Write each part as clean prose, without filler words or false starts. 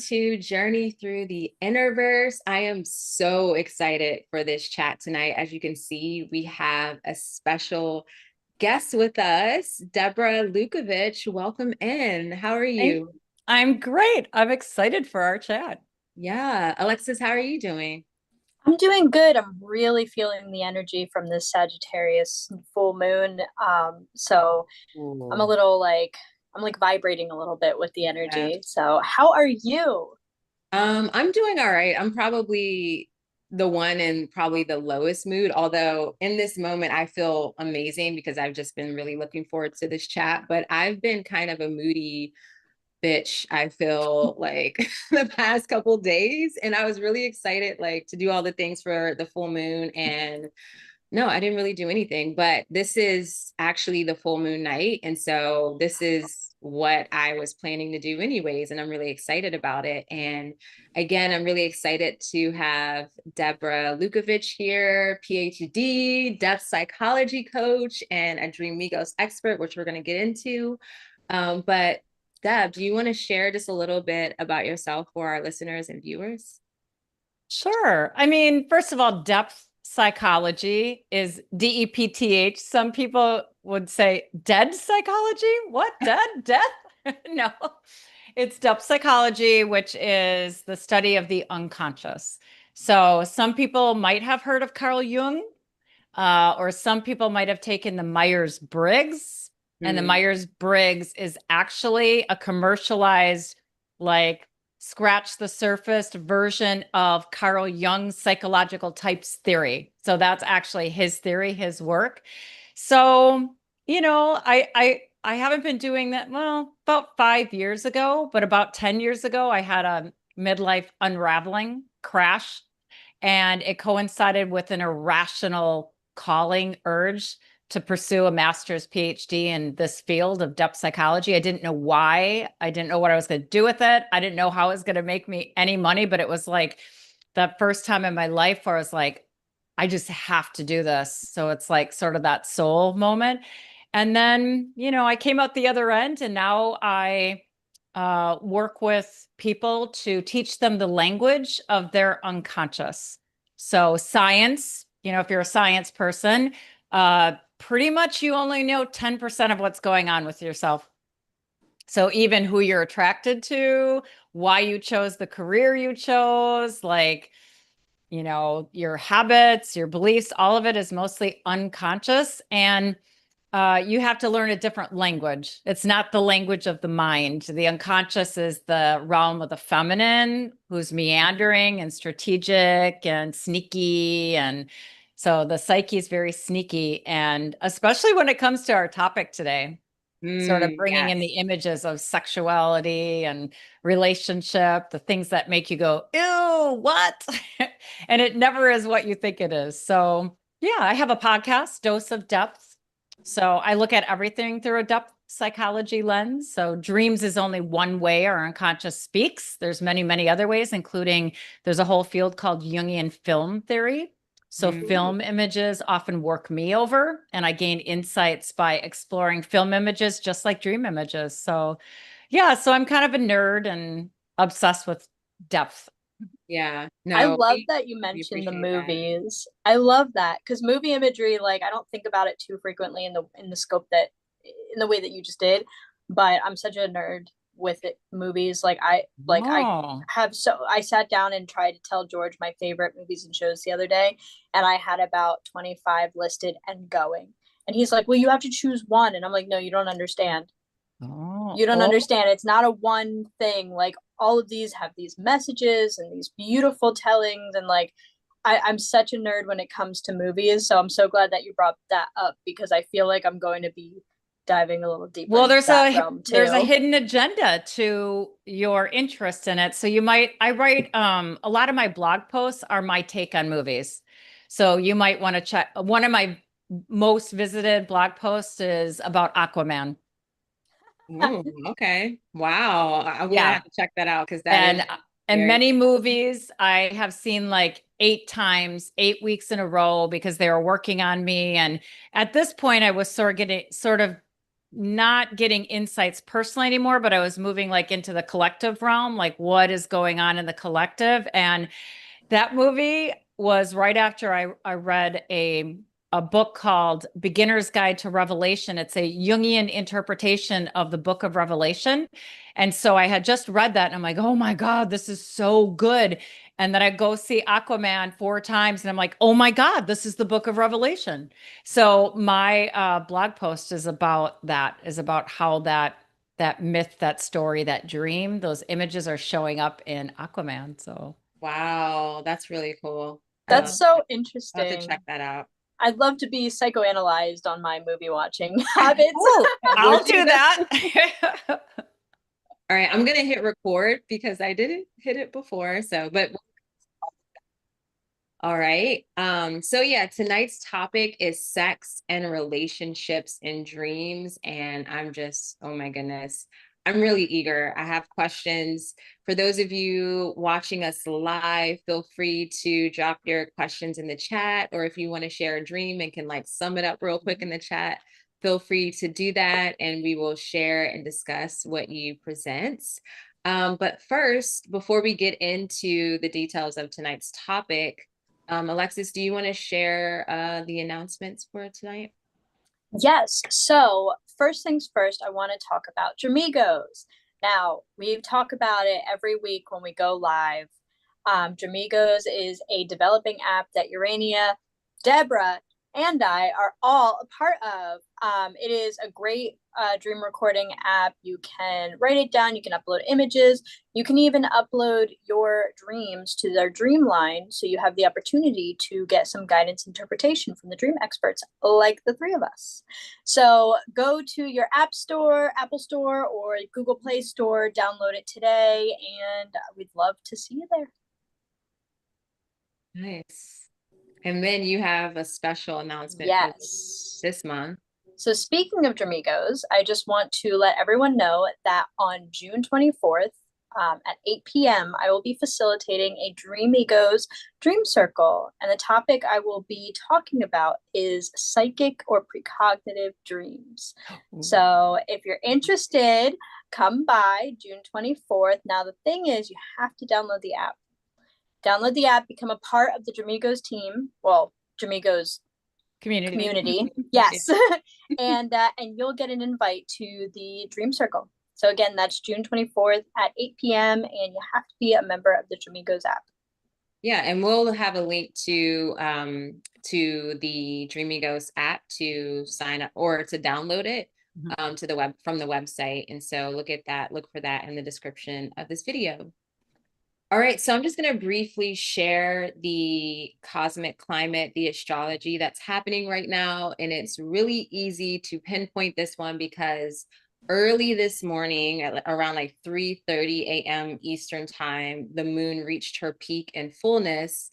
to Journey Through the Innerverse. I am so excited for this chat tonight. As you can see, we have a special guest with us, Deborah Lukovich. Welcome in. How are Thank- you? I'm great. I'm excited for our chat. Yeah. Alexis, how are you doing? I'm doing good. I'm really feeling the energy from this Sagittarius full moon. So I'm a Ooh, little like I'm like vibrating a little bit with the yeah. energy. So how are you? I'm doing all right. I'm probably the one in probably the lowest mood, although in this moment I feel amazing because I've just been really looking forward to this chat. But I've been kind of a moody bitch, I feel like the past couple days. And I was really excited like to do all the things for the full moon. And no, I didn't really do anything, but this is actually the full moon night. And so this is what I was planning to do anyways. And I'm really excited about it. And again, I'm really excited to have Deborah Lukovich here, PhD, depth psychology coach, and a Dreamigos expert, which we're going to get into. But Deb, do you want to share just a little bit about yourself for our listeners and viewers? Sure. I mean, first of all, depth psychology is DEPTH. Some people would say dead psychology. What? Dead? Death? No. It's depth psychology, which is the study of the unconscious. So some people might have heard of Carl Jung, or some people might have taken the Myers-Briggs. And the Hmm. Myers-Briggs is actually a commercialized, like, scratch the surface version of Carl Jung's psychological types theory. So that's actually his theory, his work. So, I haven't been doing that, well, about 5 years ago, but about 10 years ago, I had a midlife unraveling crash, and it coincided with an irrational calling urge to pursue a master's PhD in this field of depth psychology. I didn't know why. I didn't know what I was going to do with it. I didn't know how it was going to make me any money, but it was like the first time in my life where I was like, I just have to do this. So it's like sort of that soul moment. And then, I came out the other end, and now I work with people to teach them the language of their unconscious. So science, if you're a science person, pretty much you only know 10% of what's going on with yourself. So even who you're attracted to, why you chose the career you chose, like, your habits, your beliefs, all of it is mostly unconscious. And you have to learn a different language. It's not the language of the mind. The unconscious is the realm of the feminine, who's meandering and strategic and sneaky. And so the psyche is very sneaky. And especially when it comes to our topic today, sort of bringing in the Yes. images of sexuality and relationship, the things that make you go, ew, what? And it never is what you think it is. So, yeah, I have a podcast, Dose of Depth. So I look at everything through a depth psychology lens. So dreams is only one way our unconscious speaks. There's many, many other ways, including there's a whole field called Jungian film theory. So Mm. film images often work me over, and I gain insights by exploring film images just like dream images. So yeah, so I'm kind of a nerd and obsessed with depth. Yeah. I No, love we, that you we mentioned the appreciate that. movies. I love that because movie imagery, like I don't think about it too frequently in the scope that in the way that you just did, but I'm such a nerd with it, movies. Like I Oh, have I sat down and tried to tell George my favorite movies and shows the other day, and I had about 25 listed and going. And he's like, "Well, you have to choose one." And I'm like, "No, you don't understand. oh, You don't oh. understand. It's not a one thing. Like all of these have these messages and these beautiful tellings, and like I'm such a nerd when it comes to movies. So I'm so glad that you brought that up because I feel like I'm going to be diving a little deeper Well, into there's that a realm there's a too. hidden agenda to your interest in it. So I write a lot of my blog posts are my take on movies. So you might want to check one of my most visited blog posts is about Aquaman. Oh, okay. Wow. I'm gonna Yeah. have to check that out because that is And very many movies I have seen like 8 times, 8 weeks in a row because they were working on me. And at this point, I was sort of not getting insights personally anymore, but I was moving like into the collective realm, like what is going on in the collective. And that movie was right after I read a book called Beginner's Guide to Revelation. It's a Jungian interpretation of the book of Revelation. And so I had just read that and I'm like, oh my God, this is so good. And then I go see Aquaman 4 times and I'm like, oh my God, this is the book of Revelation. So my blog post is about that, is about how that myth, that story, that dream, those images are showing up in Aquaman. So Wow, that's really cool. That's so I'll have to interesting. check that out. I'd love to be psychoanalyzed on my movie watching habits. I'll do that. All right, I'm gonna hit record because I didn't hit it before. So, but all right. So yeah, tonight's topic is sex and relationships in dreams. And I'm just, oh my goodness, I'm really eager. I have questions. For those of you watching us live, feel free to drop your questions in the chat, or if you want to share a dream and can like sum it up real quick in the chat, feel free to do that, and we will share and discuss what you present. But first, before we get into the details of tonight's topic, Alexis, do you want to share the announcements for tonight? Yes. So first things first, I want to talk about Dreamigos. Now, we talk about it every week when we go live. Dreamigos is a developing app that Urania, Deborah, and I are all a part of. It is a great dream recording app. You can write it down, you can upload images, you can even upload your dreams to their Dreamline, so you have the opportunity to get some guidance interpretation from the dream experts like the three of us. So go to your App Store, Apple Store, or Google Play Store, download it today, and we'd love to see you there. Nice. And then you have a special announcement Yes. this month. So speaking of Dreamigos, I just want to let everyone know that on June 24th at 8 p.m., I will be facilitating a Dreamigos Dream Circle. And the topic I will be talking about is psychic or precognitive dreams. So if you're interested, come by June 24th. Now, the thing is, you have to download the app. Download the app, become a part of the Dreamigos team. Well, Dreamigos community. Yes. And you'll get an invite to the Dream Circle. So again, that's June 24th at 8 p.m. and you have to be a member of the Dreamigos app. Yeah, and we'll have a link to the Dreamigos app to sign up or to download it to the web from the website. And so look for that in the description of this video. All right, so I'm just going to briefly share the cosmic climate, the astrology that's happening right now. And it's really easy to pinpoint this one because early this morning at around like 3:30 a.m. Eastern time, the moon reached her peak and fullness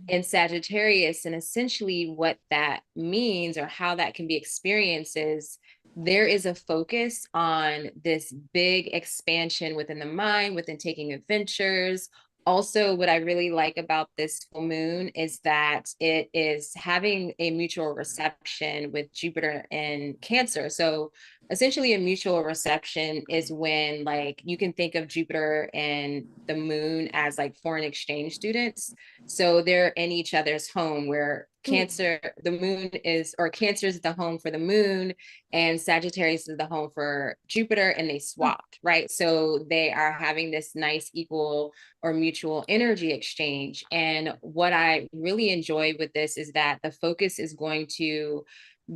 in Sagittarius. And essentially what that means or how that can be experienced is there is a focus on this big expansion within the mind, within taking adventures. Also, what I really like about this full moon is that it is having a mutual reception with Jupiter in Cancer. So essentially a mutual reception is when like you can think of Jupiter and the moon as like foreign exchange students. So they're in each other's home where Cancer, the moon is, or Cancer is the home for the moon and Sagittarius is the home for Jupiter, and they swapped, right? So they are having this nice equal or mutual energy exchange. And what I really enjoy with this is that the focus is going to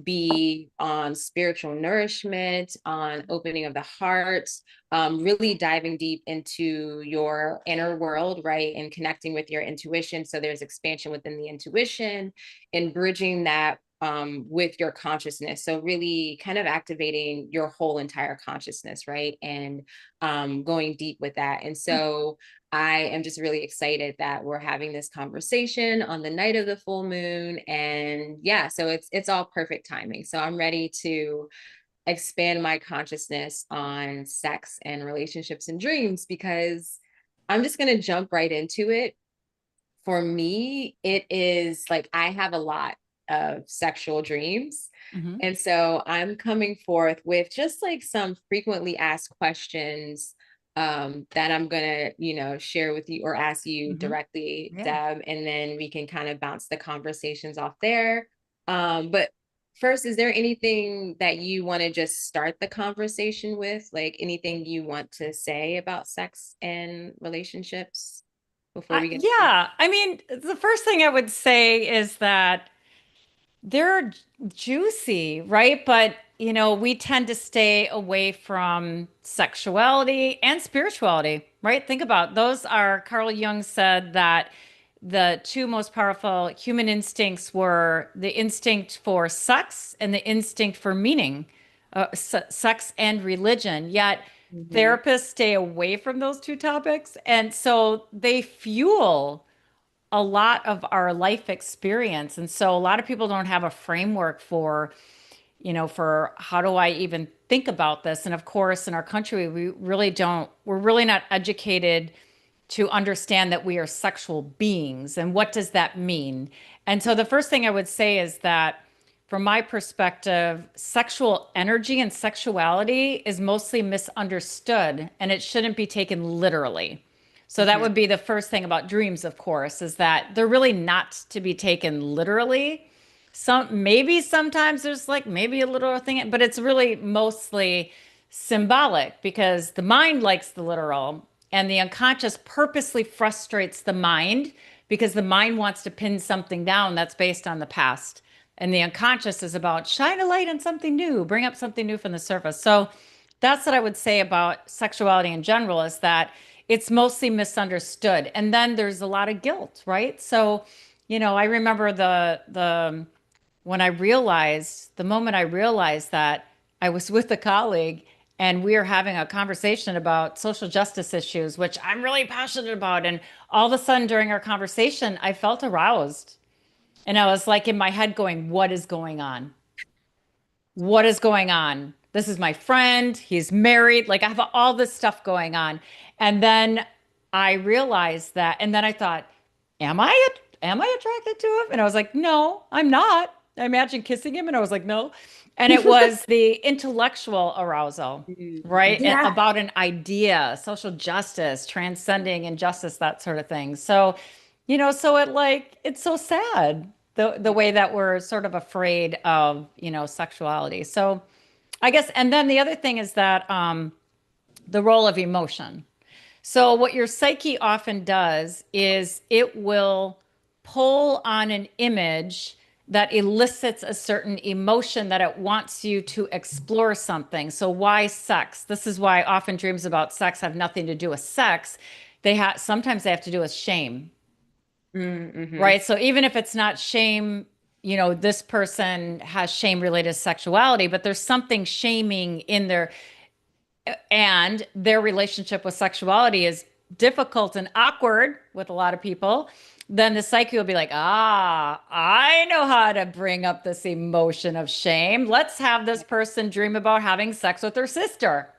be on spiritual nourishment, on opening of the heart, really diving deep into your inner world, right? And connecting with your intuition. So there's expansion within the intuition and bridging that with your consciousness. So really kind of activating your whole entire consciousness, right? And going deep with that. And so I am just really excited that we're having this conversation on the night of the full moon. And yeah, so it's all perfect timing. So I'm ready to expand my consciousness on sex and relationships and dreams because I'm just going to jump right into it. For me, it is like I have a lot of sexual dreams. Mhm. And so I'm coming forth with just like some frequently asked questions that I'm gonna, share with you or ask you Mhm. directly, Yeah. Deb, and then we can kind of bounce the conversations off there. But first, is there anything that you want to just start the conversation with? Like anything you want to say about sex and relationships before we get started? Yeah. I mean, the first thing I would say is that they're juicy, right? But, we tend to stay away from sexuality and spirituality, right? Think about those are Carl Jung said that the two most powerful human instincts were the instinct for sex and the instinct for meaning, sex and religion. Yet Mhm. therapists stay away from those two topics. And so they fuel a lot of our life experience. And so a lot of people don't have a framework for, for how do I even think about this? And of course, in our country, we're really not educated to understand that we are sexual beings and what does that mean? And so the first thing I would say is that from my perspective, sexual energy and sexuality is mostly misunderstood and it shouldn't be taken literally. So that Mhm. would be the first thing about dreams, of course, is that they're really not to be taken literally. Maybe sometimes there's like maybe a little thing, but it's really mostly symbolic because the mind likes the literal and the unconscious purposely frustrates the mind because the mind wants to pin something down that's based on the past. And the unconscious is about shine a light on something new, bring up something new from the surface. So that's what I would say about sexuality in general is that it's mostly misunderstood. And then there's a lot of guilt, right? So, I remember the when I realized the moment I realized that I was with a colleague and we were having a conversation about social justice issues, which I'm really passionate about. And all of a sudden during our conversation, I felt aroused. And I was like in my head going, what is going on? What is going on? This is my friend. He's married. Like I have all this stuff going on. And then I realized that, and then I thought, am I attracted to him? And I was like, no, I'm not. I imagined kissing him, and I was like, no. And it was the intellectual arousal, right? Mhm. Yeah. About an idea, social justice, transcending injustice, that sort of thing. So, so it's so sad the way that we're sort of afraid of, sexuality. So I guess, and then the other thing is that the role of emotion. So what your psyche often does is it will pull on an image that elicits a certain emotion that it wants you to explore something. So why sex? This is why often dreams about sex have nothing to do with sex. Sometimes they have to do with shame, Mhm. right? So even if it's not shame, this person has shame related to sexuality, but there's something shaming in there and their relationship with sexuality is difficult and awkward with a lot of people, then the psyche will be like, I know how to bring up this emotion of shame. Let's have this person dream about having sex with their sister.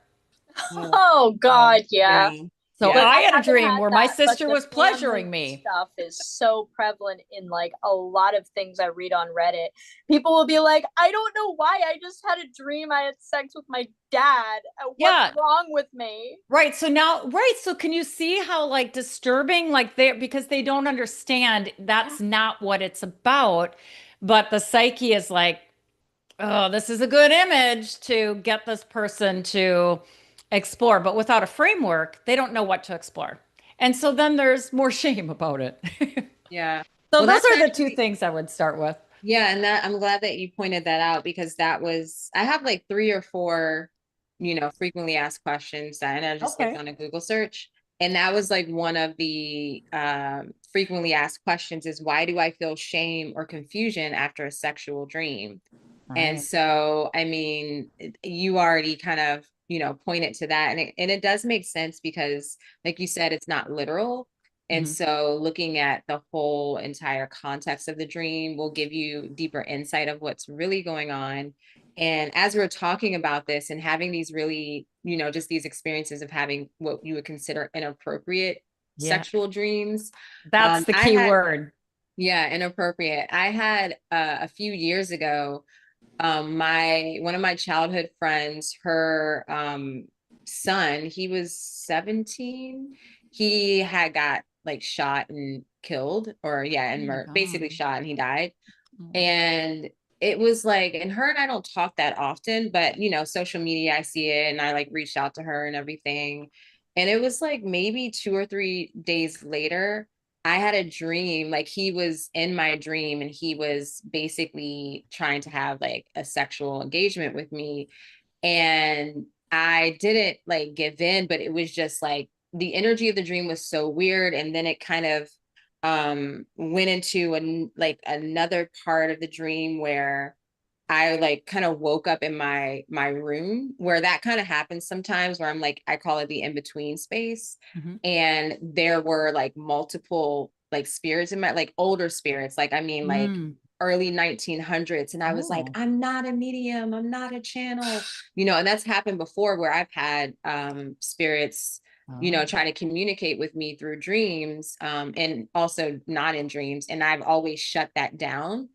Yeah. Oh Yeah. God, yeah. Yeah. So Yeah. But I I had a haven't dream had where my that. But sister the was family pleasuring me. stuff is so prevalent in like a lot of things I read on Reddit. People will be like, I don't know why. I just had a dream I had sex with my dad. What's Yeah, wrong with me? right. So now, right. So can you see how like disturbing, like because they don't understand Yeah. that's not what it's about. But the psyche is like, oh, this is a good image to get this person to explore. But without a framework, they don't know what to explore. And so then there's more shame about it. Yeah. So Well, those that's are the two actually, things I would start with. yeah, and that I'm glad that you pointed that out because that was I have like three or four, frequently asked questions that and I just like Okay. on a Google search. And that was like one of the frequently asked questions is why do I feel shame or confusion after a sexual dream? And Right. so, I mean, you already kind of, pointed to that. And it does make sense because, like you said, it's not literal. And Hmm. so, looking at the whole entire context of the dream will give you deeper insight of what's really going on. And as we're talking about this and having these really, just these experiences of having what you would consider inappropriate Yeah. sexual dreams, That's the I key had word. Yeah, inappropriate. I had a few years ago, my one of my childhood friends, her son, he was 17. He had got like shot and killed, or yeah, Oh and my basically God. shot and he died. Oh. And it was like, and her and I don't talk that often, but social media, I see it and I like reached out to her and everything. And it was like maybe 2 or 3 days later, I had a dream, like he was in my dream and he was basically trying to have like a sexual engagement with me. And I didn't like give in, but it was just like the energy of the dream was so weird. And then it kind of went into like another part of the dream where I like kind of woke up in my room, where that kind of happens sometimes, where I'm like, I call it the in-between space. Mm-hmm. And there were like multiple like spirits in my, like older spirits, like I mean like Mm. early 1900s. And I was like, Oh. I'm not a medium, I'm not a channel, and that's happened before where I've had spirits Oh. try to communicate with me through dreams, and also not in dreams. And I've always shut that down.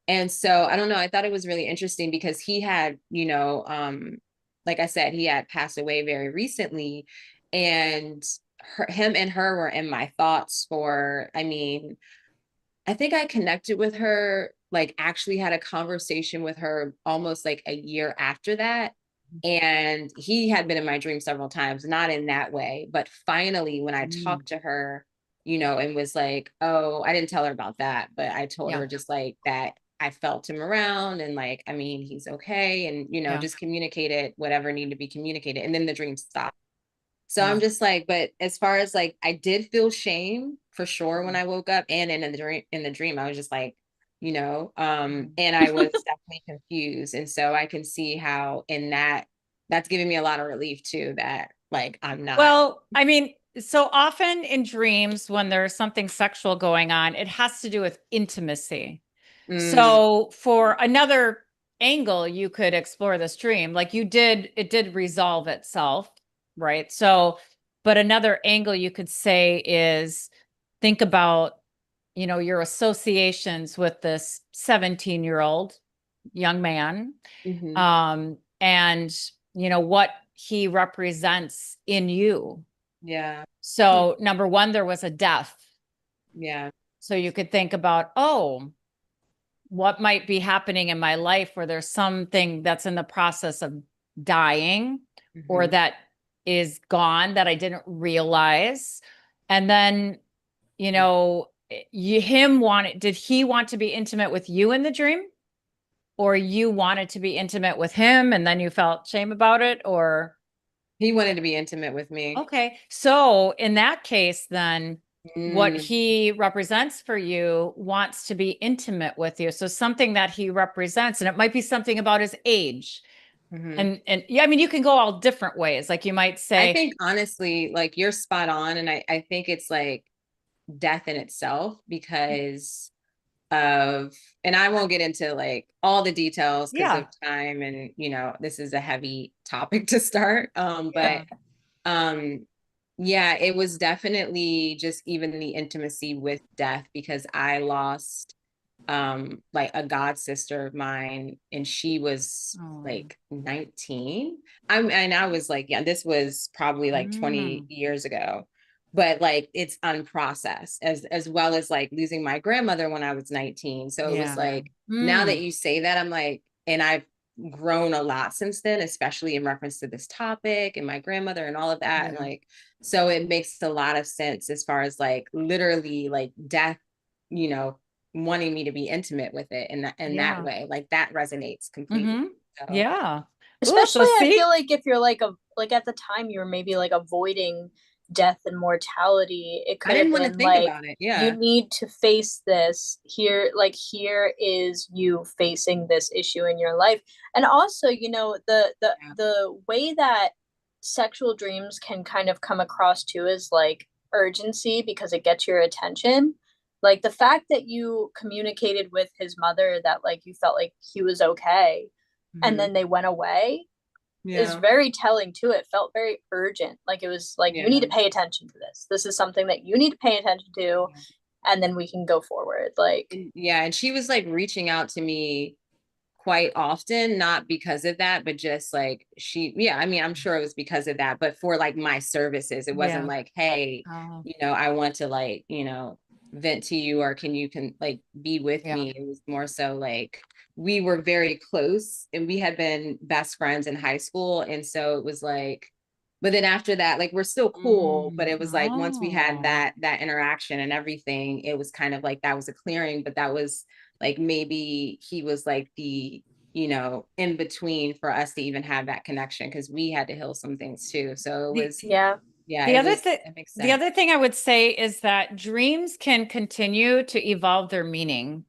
And so I don't know, I thought it was really interesting because he had, like I said, he had passed away very recently. And him and her were in my thoughts for, I mean, I think I connected with her, like actually had a conversation with her almost like a year after that. And he had been in my dream several times, not in that way, but finally when I Mm. talked to her, and was like, oh, I didn't tell her about that, but I told Yeah. her just like that I felt him around and like, I mean, he's okay. And, Yeah. just communicated whatever needed to be communicated. And then the dream stopped. So Yeah. I'm just like, but as far as like, I did feel shame for sure when I woke up, and in the dream, I was just like, and I was definitely confused. And so I can see how in that's giving me a lot of relief too, that like, I'm not. Well, I mean, so often in dreams, when there's something sexual going on, it has to do with intimacy. Mm, So, for another angle, you could explore this dream. Like it did resolve itself, right? So, but another angle you could say is think about, your associations with this 17-year-old young man, mhm, and what he represents in you. yeah. Hmm, So number one, there was a death. yeah. So you could think about, oh, what might be happening in my life where there's something that's in the process of dying or Mhm. that is gone that I didn't realize. And then, did he want to be intimate with you in the dream? Or you wanted to be intimate with him and then you felt shame about it? Or, He wanted to be intimate with me. okay. So in that case, then what Mm, he represents for you wants to be intimate with you. So something that he represents, and it might be something about his age. mhm. And yeah, I mean, you can go all different ways. Like you might I say, think honestly, like you're spot on. And I think it's like death in itself because of, and I won't get into like all the details because of yeah, time, and this is a heavy topic to start. But yeah, um yeah, it was definitely just even the intimacy with death, because I lost like a god sister of mine, and she was oh, like 19. And I was like, yeah, this was probably like 20 mm, years ago. But like it's unprocessed, as well as like losing my grandmother when I was 19. So it was yeah, like, now that mm, you say that, I'm like, and I've grown a lot since then, especially in reference to this topic and my grandmother and all of that. And yeah, like, so it makes a lot of sense as far as like literally like death, you know, wanting me to be intimate with it in that yeah, way. Like that resonates completely. mm-hmm, So yeah. Oh, so Especially, I feel see, like if you're like at the time you were maybe like avoiding death and mortality, it I could have didn't want to been think like about it. you Yeah. need to face this here. Like here is you facing this issue in your life, and also Yeah. the way that sexual dreams can kind of come across too is like urgency because it gets your attention. Like the fact that you communicated with his mother that like you felt like he was okay and Mhm. then they went away is Yeah. very telling too. It felt very urgent. Like it was like you need to Yeah. pay attention to this. This is something that you need to pay attention to. and then we can go forward. Like, Yeah, and she was like reaching out to me quite often, not because of that, but just like yeah, I mean, I'm sure it was because of that, but for like my services, it wasn't Yeah. like, hey, Oh, I want to like, vent to you, or can like be with yeah. me. It was more so like we were very close and we had been best friends in high school. And so it was like, but then after that, like we're still cool, but it was like once we had Oh, that interaction and everything, it was kind of like that was a clearing, but that was like maybe he was like the in between for us to even have that connection, because we had to heal some things too. So it the was, yeah, yeah, the other thing it makes the sense. other thing I would say is that dreams can continue to evolve their meaning.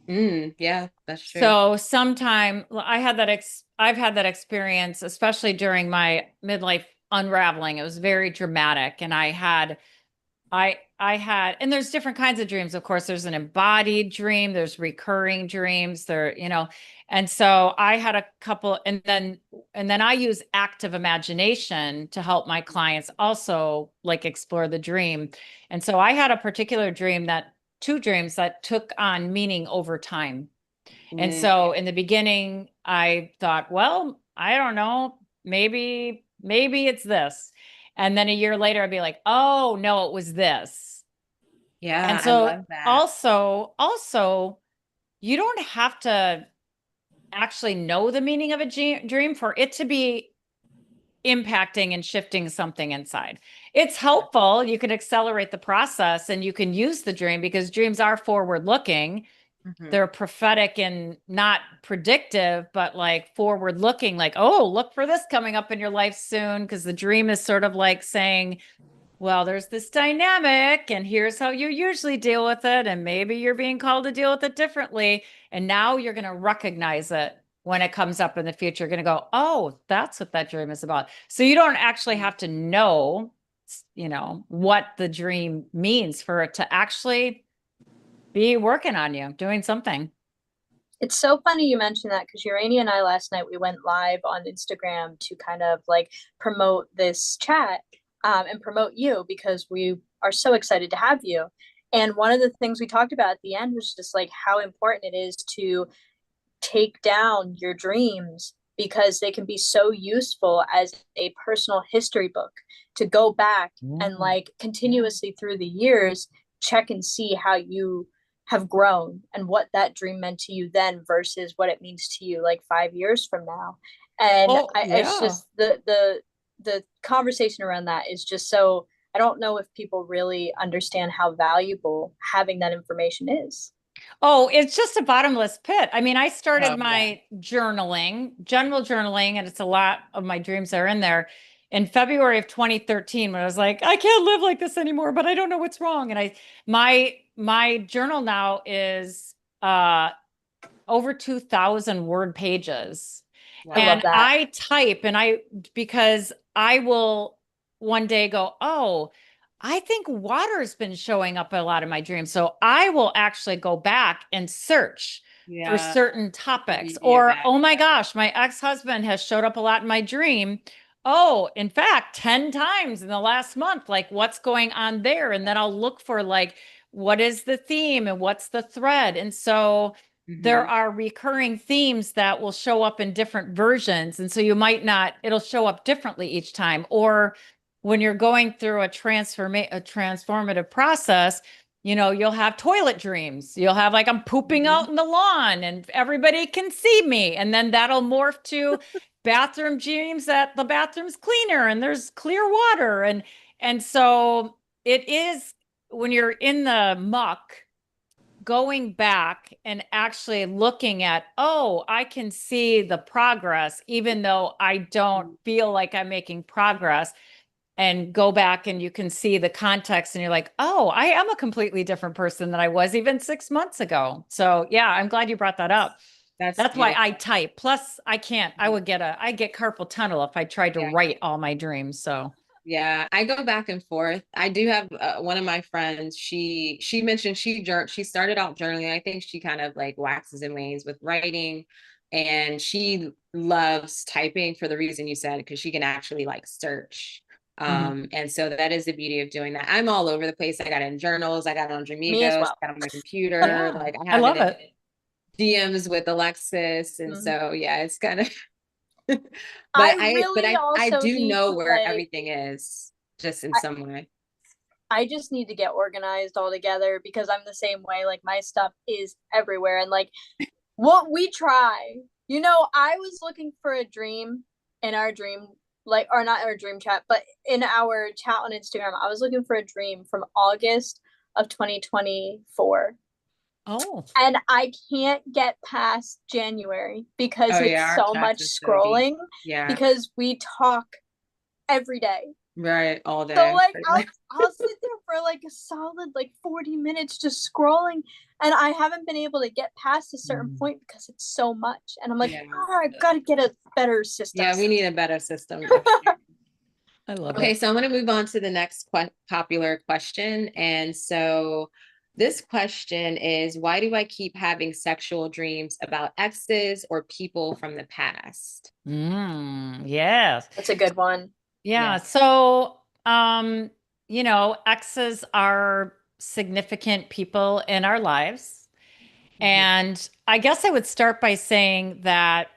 Yeah, that's true. So sometime I've had that experience, especially during my midlife unraveling. It was very dramatic. And I had, and there's different kinds of dreams. Of course, there's an embodied dream, there's recurring dreams, and so I had a couple, and then I use active imagination to help my clients also like explore the dream. And so I had a particular two dreams that took on meaning over time. And Yeah. so in the beginning, I thought, well, I don't know, maybe it's this. And then a year later, I'd be like, oh, no, it was this. And Yeah, I so love that. also, you don't have to actually know the meaning of a dream for it to be impacting and shifting something inside. It's helpful. You can accelerate the process and you can use the dream because dreams are forward looking. Mhm. They're prophetic and not predictive, but like forward looking, like, oh, look for this coming up in your life soon. Because the dream is sort of like saying, well, there's this dynamic, and here's how you usually deal with it. And maybe you're being called to deal with it differently. And now you're going to recognize it when it comes up in the future. You're going to go, oh, that's what that dream is about. So you don't actually have to know, what the dream means for it to actually be working on you, doing something. it's so funny you mentioned that because Urania and I last night we went live on Instagram to kind of like promote this chat, and promote you because we are so excited to have you. And one of the things we talked about at the end was just like how important it is to take down your dreams because they can be so useful as a personal history book to go back and Mm. like continuously through the years check and see how you have grown and what that dream meant to you then versus what it means to you like 5 years from now. And Oh, it's yeah. just the conversation around that is just so, I don't know if people really understand how valuable having that information is. Oh, it's just a bottomless pit. I mean, I started Oh yeah. my general journaling, and it's a lot of my dreams are in there in February of 2013 when I was like, I can't live like this anymore, but I don't know what's wrong. And my journal now is over 2,000 word pages. I Wow. love And that. I type because I will one day go, oh, I think water's been showing up a lot in my dreams. So I will actually go back and search for Yeah. certain topics. Or, Back. oh my gosh, my ex-husband has showed up a lot in my dream. Oh, in fact, 10 times in the last month. Like, what's going on there? And then I'll look for like, what is the theme and what's the thread? And so there Hmm. are recurring themes that will show up in different versions. And so you might not, it'll show up differently each time. Or when you're going through a transformative process, you'll have toilet dreams. You'll have like, I'm pooping Hmm. out in the lawn and everybody can see me. And then that'll morph to bathroom dreams that the bathroom's cleaner and there's clear water. And so it is when you're in the muck, going back and actually looking at, oh, I can see the progress, even though I don't feel like I'm making progress. And go back and you can see the context, and you're like, oh, I am a completely different person than I was even 6 months ago. So, yeah, I'm glad you brought that up. That's That's why I beautiful. type. Plus, I can't, I get carpal tunnel if I tried to Yeah. write all my dreams. So, Yeah, I go back and forth. I do have one of my friends. She mentioned she started out journaling. I think she kind of like waxes and wanes with writing, and she loves typing for the reason you said, because she can actually like search. And so that is the beauty of doing that. I'm all over the place. I got it in journals, I got it on Me as Dreamigos, well. I got it on my computer, Yeah, like I I have it love in it. DMs with Alexis. And so yeah, it's kind of but I but really I also do need know to where like everything is just in I, some way. I just need to get organized all together because I'm the same way. Like my stuff is everywhere. And like what we try, you know, I was looking for a dream in our dream, like, or not our dream chat, but in our chat on Instagram, I was looking for a dream from August of 2024. Oh, And I can't get past January because Oh yeah, it's our so chats much are so deep. scrolling Yeah, because we talk every day. right, all So day. like I'll sit there for like a solid like 40 minutes just scrolling and I haven't been able to get past a certain point because it's so much. And I'm like, Yeah. oh, I've got to get a better system. Yeah, we need a better system. I love Okay, it. so I'm going to move on to the next popular question. And so this question is, why do I keep having sexual dreams about exes or people from the past? Yes. That's a good one. Yeah. Yeah. So, exes are significant people in our lives. And I guess I would start by saying that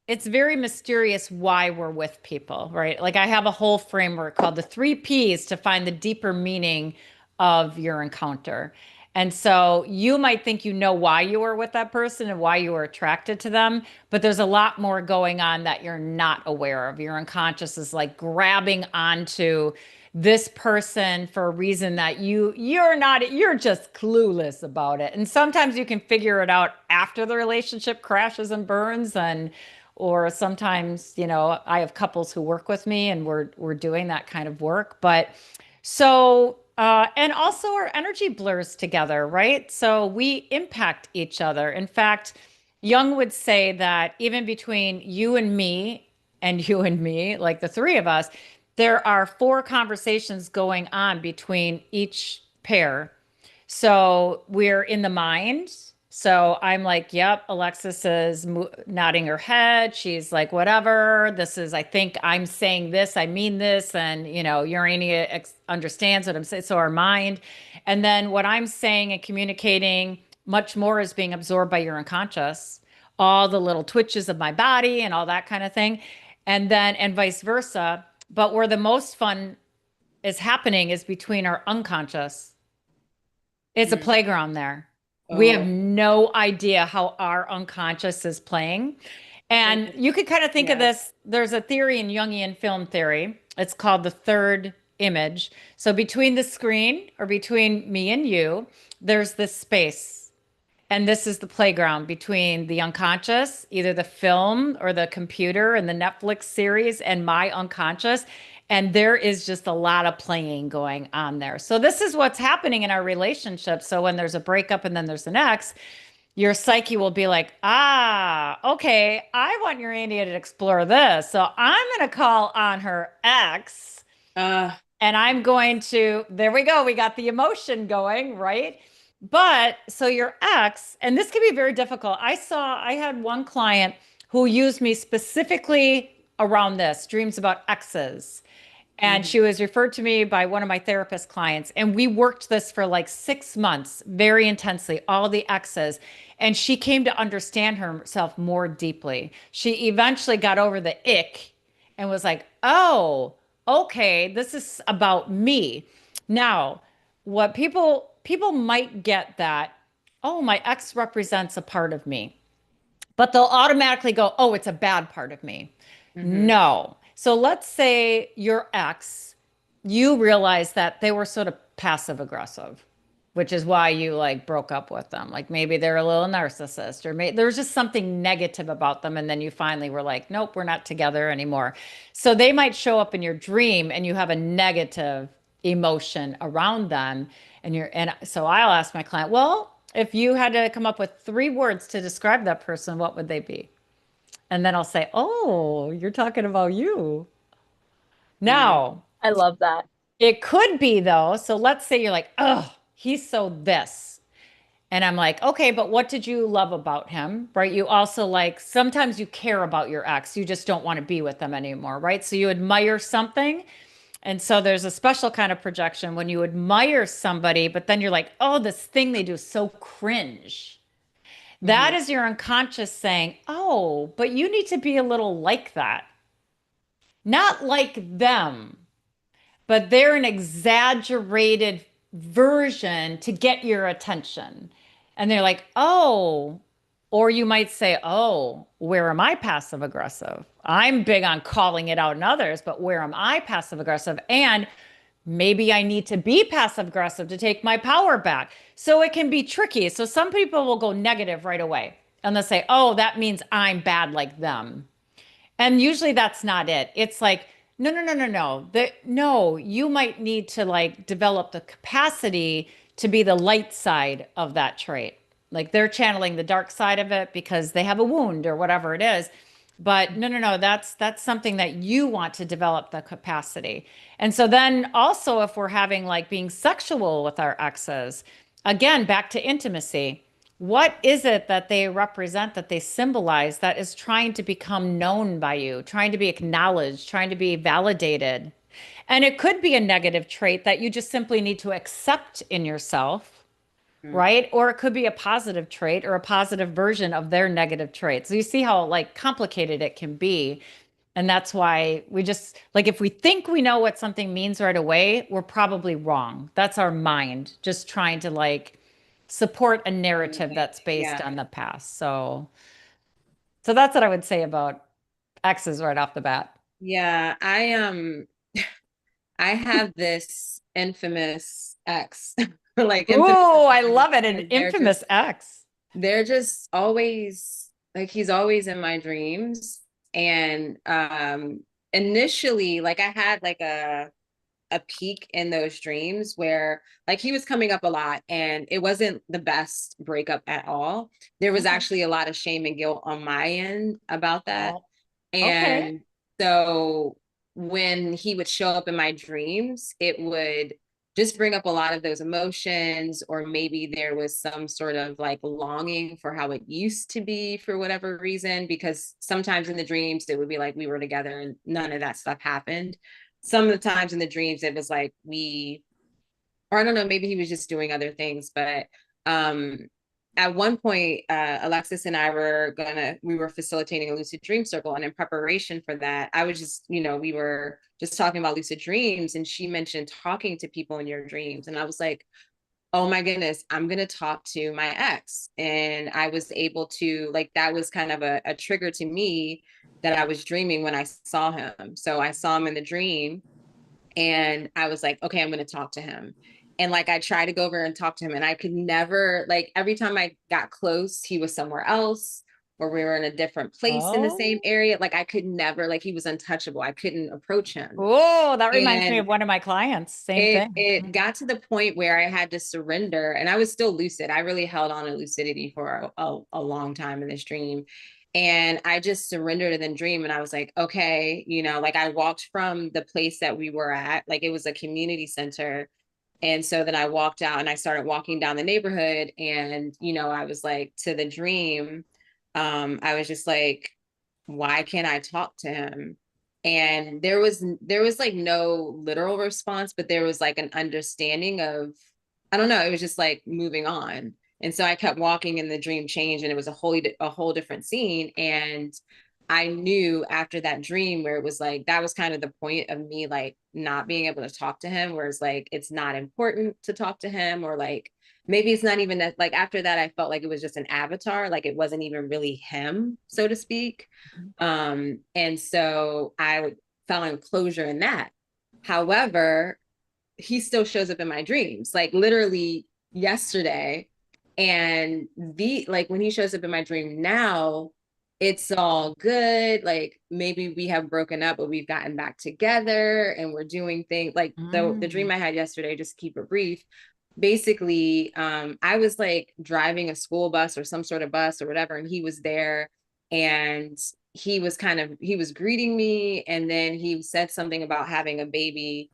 it's very mysterious why we're with people, right? Like I have a whole framework called the 3 Ps to find the deeper meaning of your encounter. And so you might think you know why you were with that person and why you were attracted to them, but there's a lot more going on that you're not aware of. Your unconscious is like grabbing onto this person for a reason that you're just clueless about it. And sometimes you can figure it out after the relationship crashes and burns and or sometimes, I have couples who work with me and we're doing that kind of work. But so and also our energy blurs together, right? So we impact each other. In fact, Jung would say that even between you and me, like the three of us, there are 4 conversations going on between each pair. So we're in the mind. So I'm like, yep, Alexis is nodding her head. She's like, whatever. I think I'm saying this, I mean this. And, Urania understands what I'm saying. So our mind. And then what I'm saying and communicating much more is being absorbed by your unconscious, all the little twitches of my body and all that kind of thing. And vice versa. But where the most fun is happening is between our unconscious. It's a Mm. playground there. We have Oh, no idea how our unconscious is playing. And you could kind of think of yeah. this. There's a theory in Jungian film theory. It's called the third image. So between the screen or between me and you, there's this space. And this is the playground between the unconscious, either the film or the computer and the Netflix series, and my unconscious. And there is just a lot of playing going on there. So, this is what's happening in our relationship. So, when there's a breakup and then there's an ex, your psyche will be like, okay, I want Urania to explore this. So, I'm going to call on her ex Uh, and I'm going to, there we go. We got the emotion going, right? But so your ex, and this can be very difficult. I had one client who used me specifically around this dreams about exes. And she was referred to me by one of my therapist clients. And we worked this for like 6 months, very intensely, all the exes. And she came to understand herself more deeply. She eventually got over the ick and was like, oh, okay, this is about me. Now, what people might get that, oh, my ex represents a part of me, but they'll automatically go, oh, it's a bad part of me. mhm. No. So let's say your ex, you realize that they were sort of passive aggressive, which is why you like broke up with them. Like maybe they're a little narcissist or maybe there's just something negative about them. And then you finally were like, nope, we're not together anymore. So they might show up in your dream and you have a negative emotion around them. And so I'll ask my client, well, if you had to come up with 3 words to describe that person, what would they be? And then I'll say, oh, you're talking about you. Mm. Now, I love that. it could be though. So let's say you're like, oh, he's so this. And I'm like, okay, but what did you love about him? Right? You also like, sometimes you care about your ex. You just don't want to be with them anymore. Right? So you admire something. And so there's a special kind of projection when you admire somebody, but then you're like, oh, this thing they do is so cringe. That Mhm. is your unconscious saying, oh, but you need to be a little like that. Not like them, but they're an exaggerated version to get your attention. And they're like, oh, or you might say, oh, where am I passive aggressive? I'm big on calling it out in others, but where am I passive aggressive? And maybe I need to be passive aggressive to take my power back. So it can be tricky. So some people will go negative right away and they'll say, oh, that means I'm bad like them. And usually that's not it. It's like, no, no, no, no, no. No, you might need to like develop the capacity to be the light side of that trait. Like they're channeling the dark side of it because they have a wound or whatever it is. But no, no, no, that's something that you want to develop the capacity. And so then also if we're having like being sexual with our exes, again, back to intimacy. What is it that they represent, that they symbolize, that is trying to become known by you, trying to be acknowledged, trying to be validated? And it could be a negative trait that you just simply need to accept in yourself, Mhm. right? Or it could be a positive trait or a positive version of their negative trait. So you see how like complicated it can be. And that's why we just like if we think we know what something means right away, we're probably wrong. That's our mind just trying to like support a narrative that's based Yeah. on the past. So that's what I would say about exes right off the bat. Yeah. I have this infamous ex, like infamous Ooh, I because love it. An infamous ex. they're just always like he's always in my dreams. And initially like I had like a peak in those dreams where like he was coming up a lot and it wasn't the best breakup at all. There was Okay. actually a lot of shame and guilt on my end about that. Oh, okay. And so when he would show up in my dreams, it would just bring up a lot of those emotions, or maybe there was some sort of like longing for how it used to be for whatever reason, because sometimes in the dreams it would be like we were together and none of that stuff happened. Some of the times in the dreams it was like or I don't know, maybe he was just doing other things. But um, at one point, Alexis and I we were facilitating a lucid dream circle. And in preparation for that, I was just, we were just talking about lucid dreams. And she mentioned talking to people in your dreams. And I was like, oh my goodness, I'm going to talk to my ex. And I was able to, like, that was kind of a trigger to me that I was dreaming when I saw him. So I saw him in the dream and I was like, okay, I'm going to talk to him. And like, I tried to go over and talk to him and I could never, like, every time I got close, he was somewhere else or we were in a different place in the same Oh. area. Like I could never, like he was untouchable. I couldn't approach him. Oh, that reminds me And of one of my clients. Same it thing. it got to the point where I had to surrender, and I was still lucid. I really held on to lucidity for a long time in this dream. And I just surrendered in the dream and I was like, okay, like I walked from the place that we were at, like it was a community center. And so then I walked out and I started walking down the neighborhood and, I was like to the dream, I was just like, why can't I talk to him? And there was like no literal response, but there was like an understanding of, I don't know, it was just like moving on. And so I kept walking and the dream changed and it was a whole different scene. And I knew after that dream where it was like that was kind of the point of me like not being able to talk to him, where it's like it's not important to talk to him, or like maybe it's not even that, like after that I felt like it was just an avatar, like it wasn't even really him, so to speak. And so I found closure in that. However, he still shows up in my dreams, like literally yesterday. And the like when he shows up in my dream now, it's all good. Like maybe we have broken up, but we've gotten back together and we're doing things like the dream Mm. I had yesterday, just to keep it brief. Basically, I was like driving a school bus or some sort of bus or whatever, and he was there and he was greeting me, and then he said something about having a baby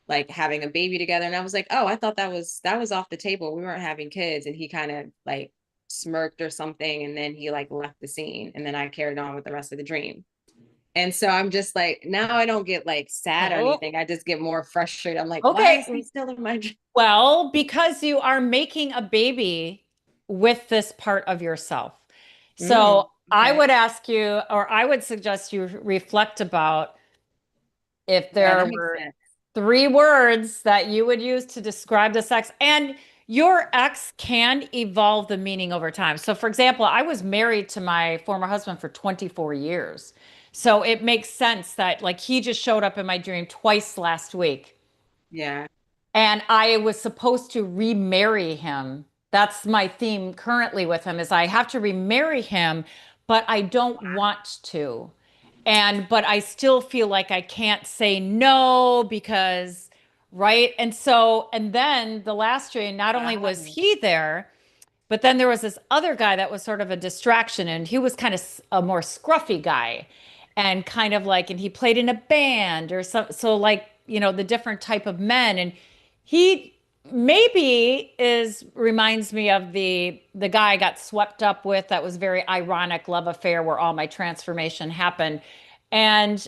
together. And I was like, oh, I thought that was off the table. We weren't having kids. And he kind of like smirked or something. And then he like left the scene. And then I carried on with the rest of the dream. And so I'm just like, now I don't get like sad or Oh, anything. I just get more frustrated. I'm like, why is okay. he still in my dream? Well, because you are making a baby with this part of yourself. Mm, So I okay. would ask you, or I would suggest you reflect about if Yeah, there that makes were sense. 3 words that you would use to describe the sex. And your ex can evolve the meaning over time. So, for example, I was married to my former husband for 24 years. So it makes sense that like he just showed up in my dream twice last week. Yeah. And I was supposed to remarry him. That's my theme currently with him is I have to remarry him, but I don't want to. But I still feel like I can't say no because, right? And then the last dream, not only was Wow. he there, but then there was this other guy that was sort of a distraction, and he was kind of a more scruffy guy, and kind of like, and he played in a band or so like, the different type of men, and he maybe is reminds me of the guy I got swept up with that was very ironic love affair where all my transformation happened. And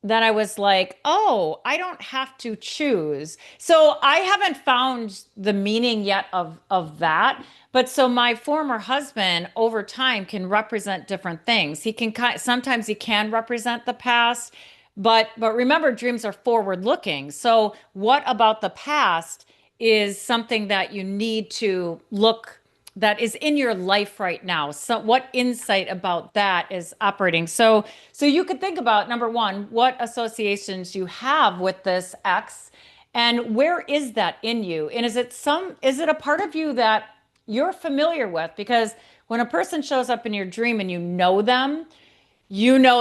then I was like, oh, I don't have to choose. So I haven't found the meaning yet of that. But so my former husband over time can represent different things. He can sometimes he can represent the past, but remember dreams are forward looking. So what about the past is something that you need to look that is in your life right now. So what insight about that is operating? So you could think about number one, what associations you have with this X and where is that in you? And is it a part of you that you're familiar with? Because when a person shows up in your dream and you know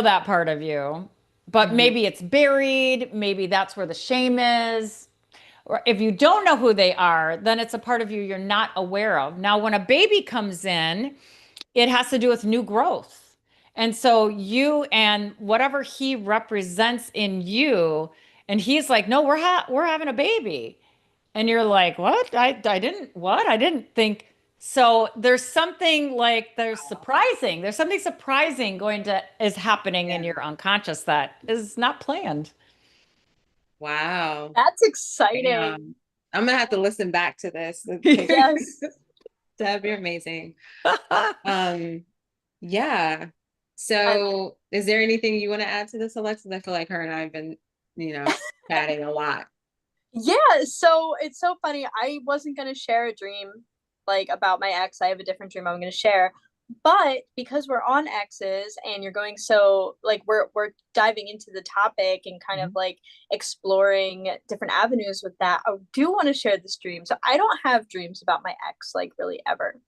that part of you, but Mhm. maybe it's buried, maybe that's where the shame is. Or if you don't know who they are, then it's a part of you you're not aware of. Now, when a baby comes in, it has to do with new growth. And so you and whatever he represents in you, and he's like, no, we're having a baby. And you're like, what? I didn't, what? I didn't think. So there's something like there's something surprising is happening in Yeah. your unconscious that is not planned. Wow. That's exciting. Damn. I'm gonna have to listen back to this. Yes. That'd be amazing. Um, yeah. And So is there anything you want to add to this, Alexis? I feel like her and I have been, chatting a lot. yeah, so it's so funny. I wasn't gonna share a dream like about my ex. I have a different dream I'm gonna share. But because we're on exes and you're going so like we're diving into the topic and kind of Mhm. like exploring different avenues with that, I do want to share this dream. So I don't have dreams about my ex like really ever.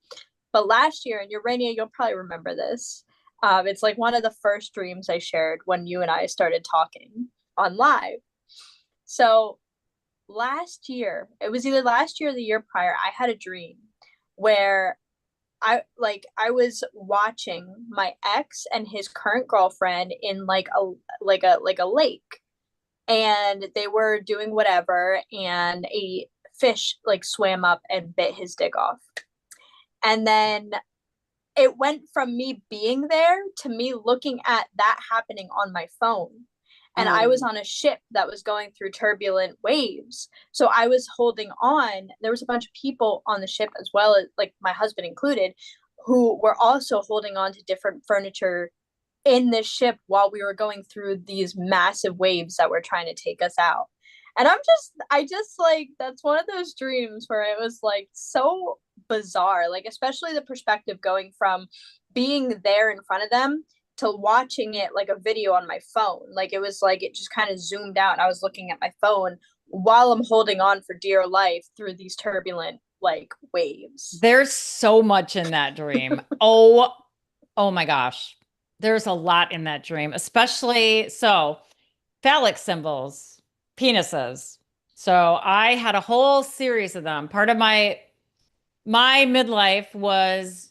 But last year, and Urania, you'll probably remember this. It's like one of the first dreams I shared when you and I started talking on live. So last year, it was either last year or the year prior, I had a dream where I was watching my ex and his current girlfriend in like a lake, and they were doing whatever, and a fish like swam up and bit his dick off. And then it went from me being there to me looking at that happening on my phone. And I was Oh, on a ship that was going through turbulent waves. So I was holding on. There was a bunch of people on the ship, as well as like my husband included, who were also holding on to different furniture in this ship while we were going through these massive waves that were trying to take us out. And I just like, that's one of those dreams where it was like so bizarre, like, especially the perspective going from being there in front of them to watching it like a video on my phone. Like, it was like it just kind of zoomed out, and I was looking at my phone while I'm holding on for dear life through these turbulent like waves. There's so much in that dream. Oh my gosh. There's a lot in that dream, especially so phallic symbols, penises. So I had a whole series of them. Part of my midlife was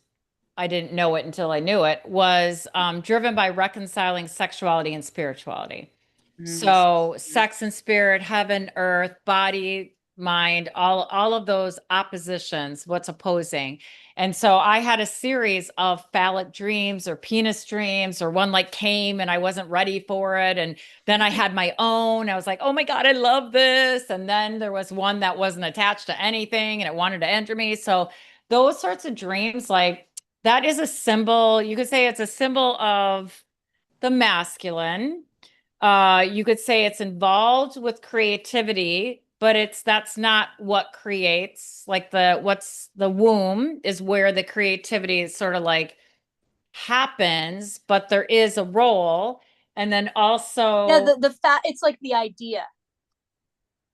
I didn't know it until I knew it was driven by reconciling sexuality and spirituality. mm, So sex and spirit, heaven, earth, body, mind, all of those oppositions, what's opposing. And so I had a series of phallic dreams or penis dreams, or one like came and I wasn't ready for it. And then I had my own. I was like, oh my God, I love this. And then there was one that wasn't attached to anything and it wanted to enter me. So those sorts of dreams, like that is a symbol. You could say it's a symbol of the masculine. You could say it's involved with creativity, but that's not what creates. Like what's the womb is where the creativity is sort of like happens, but there is a role. And then also, yeah, the fat, it's like the idea.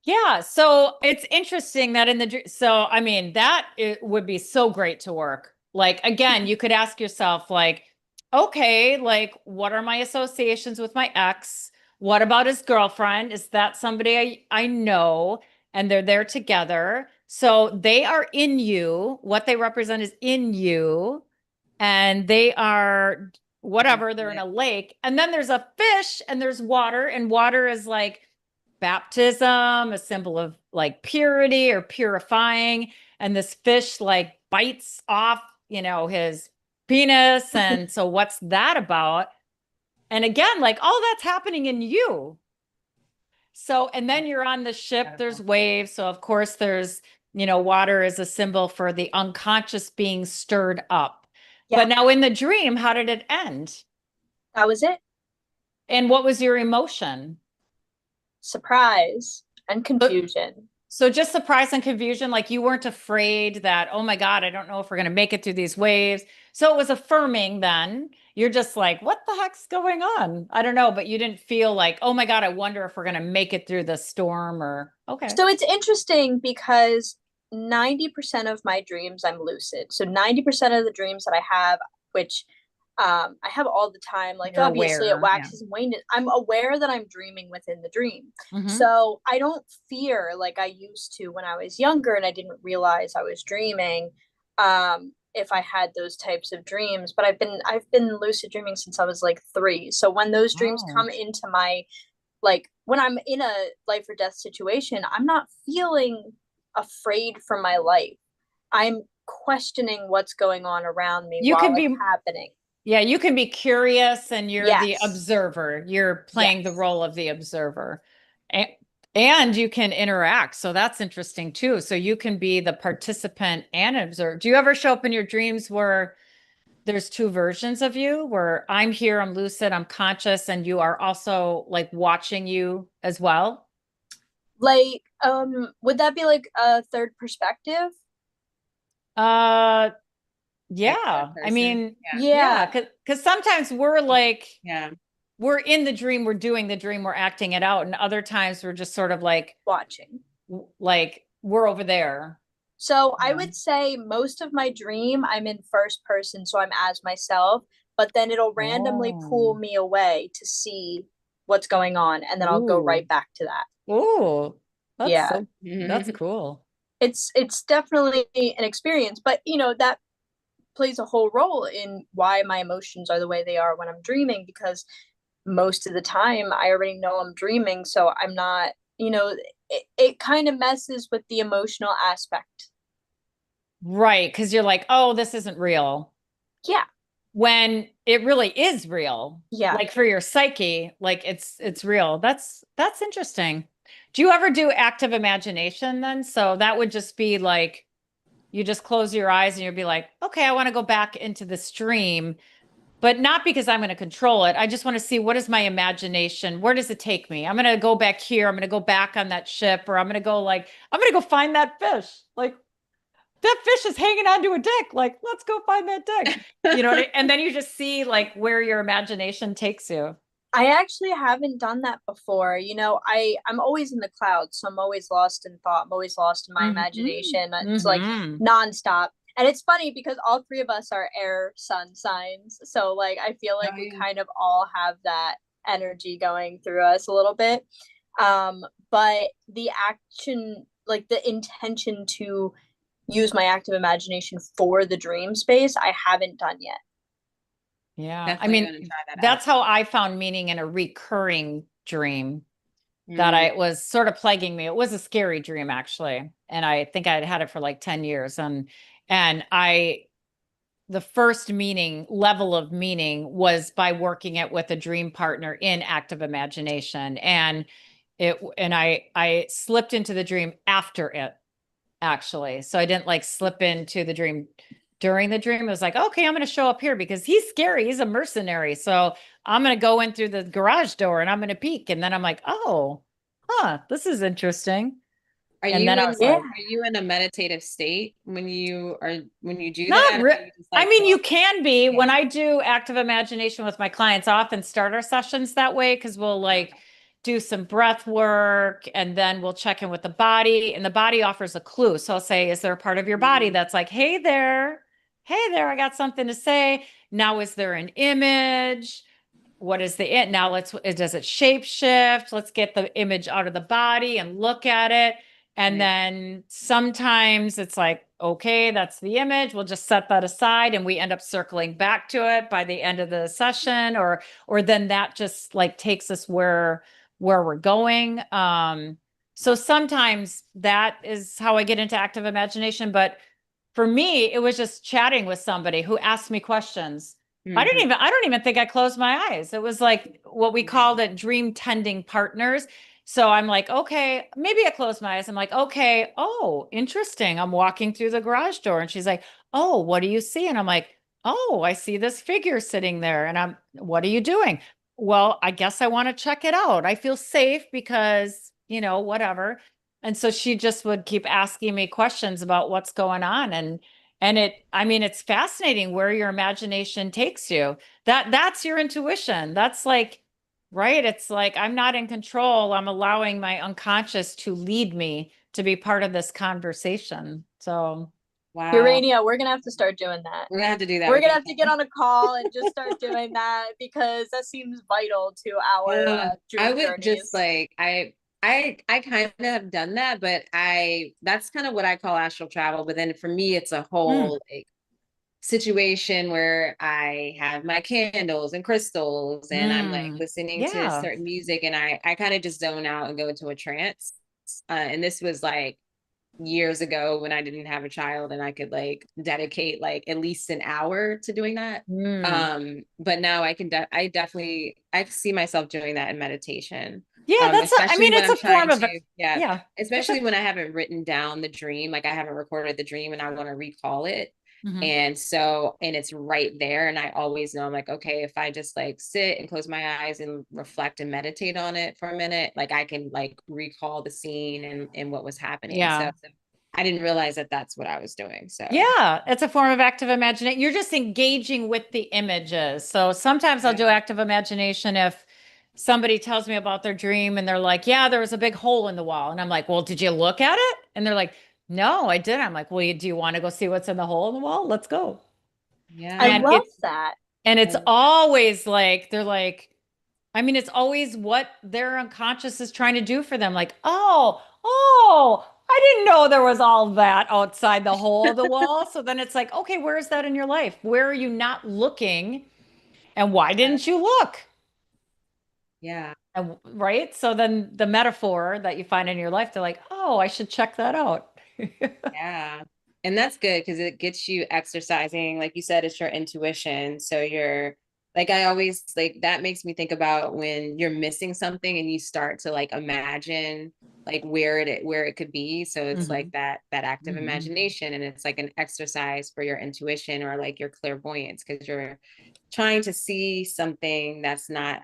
yeah. So it's interesting that I mean, that it would be so great to work. Like, again, you could ask yourself, like, okay, like, what are my associations with my ex? What about his girlfriend? Is that somebody I know and they're there together? So they are in you. What they represent is in you. And they are whatever, they're in a lake. And then there's a fish and there's water, and water is like baptism, a symbol of like purity or purifying. And this fish like bites off, his penis. And so what's that about? And again, like all that's happening in you. So, and then you're on the ship, there's waves. So of course there's, water is a symbol for the unconscious being stirred up. Yeah. But now in the dream, how did it end? That was it. And what was your emotion? Surprise and confusion. So just surprise and confusion, like you weren't afraid that, oh my God, I don't know if we're going to make it through these waves. So it was affirming then. You're just like, what the heck's going on? I don't know, but you didn't feel like, oh my God, I wonder if we're going to make it through the storm or, okay. So it's interesting because 90% of my dreams, I'm lucid. So 90% of the dreams that I have, which I have all the time, like You're obviously aware, it waxes and wanes. I'm aware that I'm dreaming within the dream. Mhm. So I don't fear like I used to when I was younger and I didn't realize I was dreaming. If I had those types of dreams, but I've been lucid dreaming since I was like 3. So when those dreams Oh. come into my, like when I'm in a life or death situation, I'm not feeling afraid for my life. I'm questioning what's going on around me You while can it's be, happening. yeah, you can be curious and you're the Yes. observer. You're playing the Yes. role of the observer. And you can interact. So that's interesting too. So you can be the participant and observe. Do you ever show up in your dreams where there's 2 versions of you, where I'm here, I'm lucid, I'm conscious, and you are also like watching you as well? Like, would that be like a third perspective? Yeah. Like I mean, Yeah. because sometimes we're like, Yeah. we're in the dream, we're doing the dream, we're acting it out. And other times we're just sort of like Watching. We're over there. So I Yeah. would say most of my dream, I'm in first person, so I'm as myself, but then it'll randomly pull me away to see what's going on, and then I'll go right back to that. Oh, Yeah. that's cool. It's definitely an experience, but that plays a whole role in why my emotions are the way they are when I'm dreaming, because most of the time I already know I'm dreaming, so I'm not, it kind of messes with the emotional aspect. Right, because you're like, oh, this isn't real. Yeah. When it really is real. Yeah. Like for your psyche, like it's real. That's interesting. Do you ever do active imagination then? So that would just be like you just close your eyes and you'll be like, okay, I want to go back into the stream, but not because I'm going to control it. I just want to see, what is my imagination? Where does it take me? I'm going to go back here. I'm going to go back on that ship, or I'm going to go find that fish. Like, that fish is hanging onto a dick. Like, let's go find that dick. And then you just see like where your imagination takes you. I actually haven't done that before. I'm always in the clouds, so I'm always lost in thought. I'm always lost in my imagination. It's like nonstop. And it's funny because all 3 of us are air sun signs. So like I feel like we kind of all have that energy going through us a little bit. But the action, like the intention to use my active imagination for the dream space, I haven't done yet. Yeah. Definitely I mean, that's how I found meaning in a recurring dream. that I was sort of plaguing me. It was a scary dream actually. And I think I'd had it for like 10 years. And the first level of meaning was by working it with a dream partner in active imagination. And I slipped into the dream after it actually. So I didn't like slip into the dream during the dream. It was like, okay, I'm going to show up here because he's scary. He's a mercenary. So I'm going to go in through the garage door and I'm going to peek. And then I'm like, oh, this is interesting. And then I was like, are you in a meditative state when you do not that? Or re- are you just I like mean, you going, can be. yeah. When I do active imagination with my clients, I often start our sessions that way because we'll like do some breath work and then we'll check in with the body, and the body offers a clue. So I'll say, is there a part of your body that's like, hey there, I got something to say. Now, is there an image? What is the it? Now does it shape shift? Let's get the image out of the body and look at it. And Right. then sometimes it's like, okay, that's the image. We'll just set that aside and we end up circling back to it by the end of the session, or then that just like takes us where we're going. So sometimes that is how I get into active imagination. But for me, it was just chatting with somebody who asked me questions. Mhm. I don't even think I closed my eyes. It was like what we called it dream tending partners. So I'm like, okay, maybe I closed my eyes. I'm like, okay, oh, interesting. I'm walking through the garage door and she's like, oh, what do you see? And I'm like, oh, I see this figure sitting there. And what are you doing? Well, I guess I want to check it out. I feel safe because, whatever. And so she just would keep asking me questions about what's going on. I mean, it's fascinating where your imagination takes you. That's your intuition. That's like, right? It's like I'm not in control. I'm allowing my unconscious to lead me to be part of this conversation. So, Wow. Urania, we're gonna have to start doing that. We're gonna have to do that We're with gonna you. have to get on a call and just start doing that because that seems vital to our I dream would just journeys. like I kind of have done that, but that's kind of what I call astral travel. But then for me, it's a mm, whole like situation where I have my candles and crystals and I'm like listening to yeah. certain music and I kind of just zone out and go into a trance. And this was like years ago when I didn't have a child and I could like dedicate like at least an hour to doing that. Mm. But now I definitely I see myself doing that in meditation. Yeah, I Especially mean, when it's I'm a trying form of, to, yeah, yeah, it's a, especially when I haven't written down the dream, like I haven't recorded the dream and I want to recall it. mhm. And it's right there. And I always know I'm like, okay, if I just like sit and close my eyes and reflect and meditate on it for a minute, like I can like recall the scene and what was happening. Yeah. So I didn't realize that that's what I was doing. So Yeah, it's a form of active imagination. You're just engaging with the images. So sometimes I'll do yeah, active imagination if somebody tells me about their dream and they're like, yeah, there was a big hole in the wall. And I'm like, well, did you look at it? And they're like, no, I didn't. I'm like, well, do you want to go see what's in the hole in the wall? Let's go. I yeah, And love it's that. it's always like they're like, I mean, it's always what their unconscious is trying to do for them. Like, oh, I didn't know there was all that outside the hole of the wall. So then it's like, okay, where is that in your life? Where are you not looking? And why yeah, didn't you look? yeah. And, right? So then the metaphor that you find in your life, they're like, oh, I should check that out. Yeah. And that's good because it gets you exercising. Like you said, it's your intuition. So you're like, I always like that makes me think about when you're missing something and you start to like imagine like where it could be. So it's like Mhm. that active Mhm. imagination and it's like an exercise for your intuition or like your clairvoyance because you're trying to see something that's not,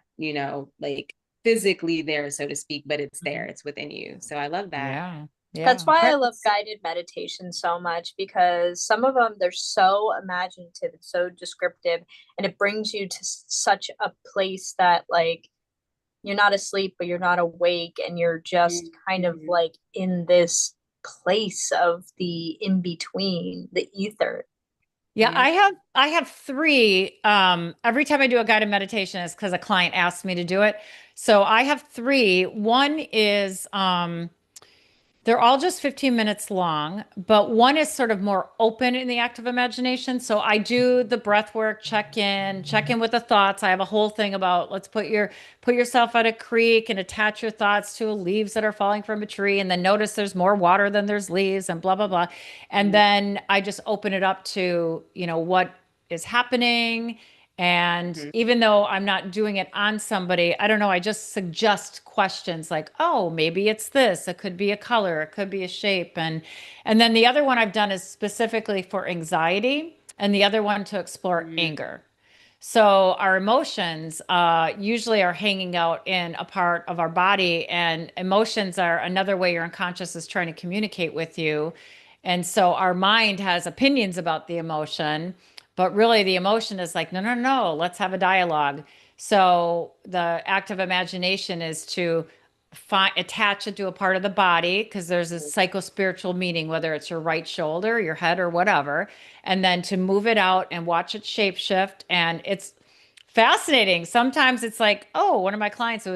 like physically there, so to speak, but it's there, Mhm. it's within you. So I love that. Yeah. That's Yeah. why I love Arts. guided meditation so much because some of them they're so imaginative and so descriptive and it brings you to such a place that like you're not asleep but you're not awake and you're just kind of Mhm. like in this place of the in between, the ether. Yeah, Yeah. I have three. Every time I do a guided meditation, it's because a client asked me to do it. So I have three. One is They're all just 15 minutes long, but one is sort of more open in the active imagination. So I do the breath work, check in with the thoughts. I have a whole thing about let's put yourself at a creek and attach your thoughts to leaves that are falling from a tree and then notice there's more water than there's leaves and blah blah blah. And then I just open it up to, what is happening. And Mhm. even though I'm not doing it on somebody, I don't know, I just suggest questions like, oh, maybe it's this. It could be a color, it could be a shape. And then the other one I've done is specifically for anxiety, and the other one to explore Mhm. anger. So our emotions usually are hanging out in a part of our body, and emotions are another way your unconscious is trying to communicate with you. And so our mind has opinions about the emotion, but really the emotion is like, no, no, no, let's have a dialogue. So the active imagination is to attach it to a part of the body because there's a psycho-spiritual meaning, whether it's your right shoulder, your head, or whatever, and then to move it out and watch it shape shift. And it's fascinating. Sometimes it's like, oh, one of my clients,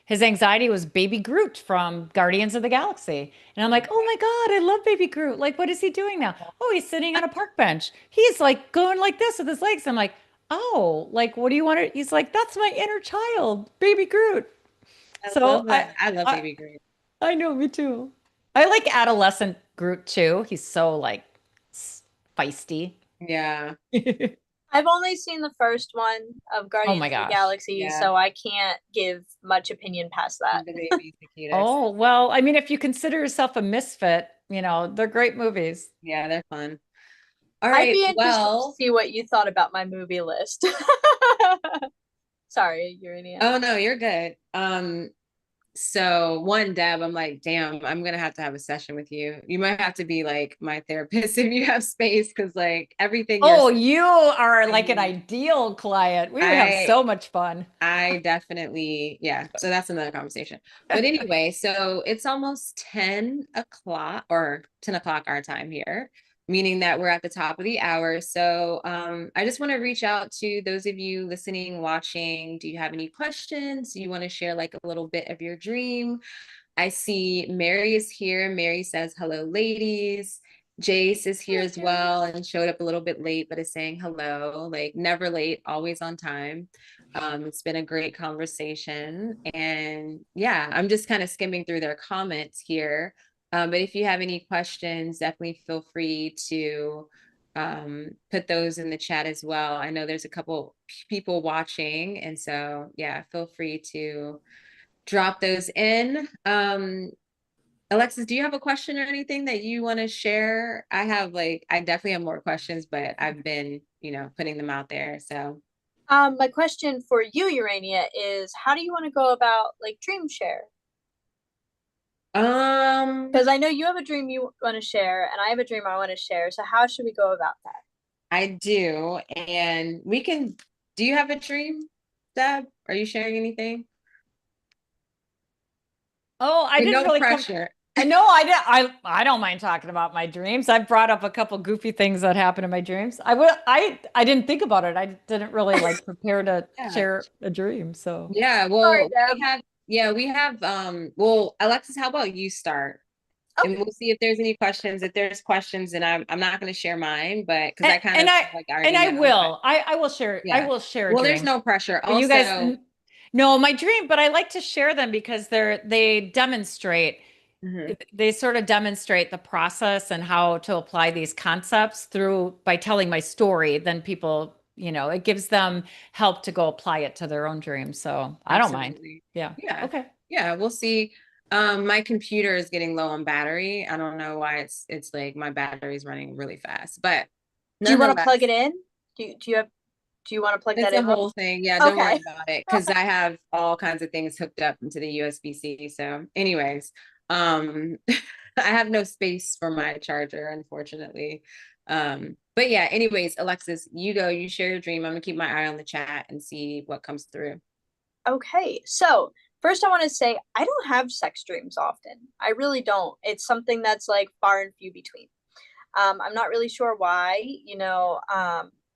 his anxiety was Baby Groot from Guardians of the Galaxy. And I'm like, oh my God, I love Baby Groot. Like, what is he doing now? Oh, he's sitting on a park bench. He's like going like this with his legs. I'm like, oh, like, what do you want to? He's like, that's my inner child, Baby Groot. I So love that. I love I, Baby Green. I know, me too. I like adolescent Groot too. He's so like feisty. Yeah. I've only seen the first one of Oh my Guardians of the gosh. Galaxy, Yeah. so I can't give much opinion past that. The baby cicadas. Oh, well, I mean, if you consider yourself a misfit, they're great movies. Yeah, they're fun. All I'd right. be interested to Well, see what you thought about my movie list. Sorry, Urania. oh no, you're good. So one, Deb, I'm like, damn, I'm gonna have to have a session with you. You might have to be like my therapist if you have space, because like everything you're Oh, saying, you are like an I ideal client. We would have I so much fun. I definitely, yeah. So that's another conversation. But anyway, so it's almost 10 o'clock or 10 o'clock our time here, meaning that we're at the top of the hour. So I just want to reach out to those of you listening, watching. Do you have any questions? Do you want to share like a little bit of your dream? I see Mary is here. Mary says, hello, ladies. Jace is here as well and showed up a little bit late, but is saying hello, like never late, always on time. It's been a great conversation. And yeah, I'm just kind of skimming through their comments here. But if you have any questions, definitely feel free to put those in the chat as well. I know there's a couple people watching. And so, yeah, feel free to drop those in. Alexis, do you have a question or anything that you want to share? I definitely have more questions, but I've been, putting them out there. So, My question for you, Urania, is how do you want to go about like dream share? Because I know you have a dream you want to share, and I have a dream I want to share. So how should we go about that? I do. And do you have a dream, Deb? Are you sharing anything? Oh, I didn't No really come. pressure. I know I did. I don't mind talking about my dreams. I've brought up a couple goofy things that happen in my dreams. I didn't think about it. I didn't really like prepare to Yeah. share a dream. So Yeah. Sorry, Well, Deb. we have, well, Alexis, how about you start? And Okay. we'll see if there's any questions. If there's questions, and I'm not going to share mine, but because and, I kind and of I like and already I know. But will. I will share. I yeah. will share a Well, there's dream. no pressure. But you guys Also, know my dream, but I like to share them because mhm, they sort of demonstrate the process and how to apply these concepts through by telling my story. Then people, it gives them help to go apply it to their own dreams. So I don't mind. absolutely. Yeah. Yeah. Okay. Yeah. We'll see. My computer is getting low on battery. I don't know why it's like my battery's running really fast, but Do you want to plug nonetheless, it in? Do you want to plug it's that a in? whole thing. Yeah, don't worry Okay. about it because I have all kinds of things hooked up into the USB-C. So, anyways, I have no space for my charger, unfortunately. But yeah, anyways, Alexis, you go, you share your dream. I'm gonna keep my eye on the chat and see what comes through. Okay. So first, I want to say I don't have sex dreams often. I really don't. It's something that's like far and few between. I'm not really sure why.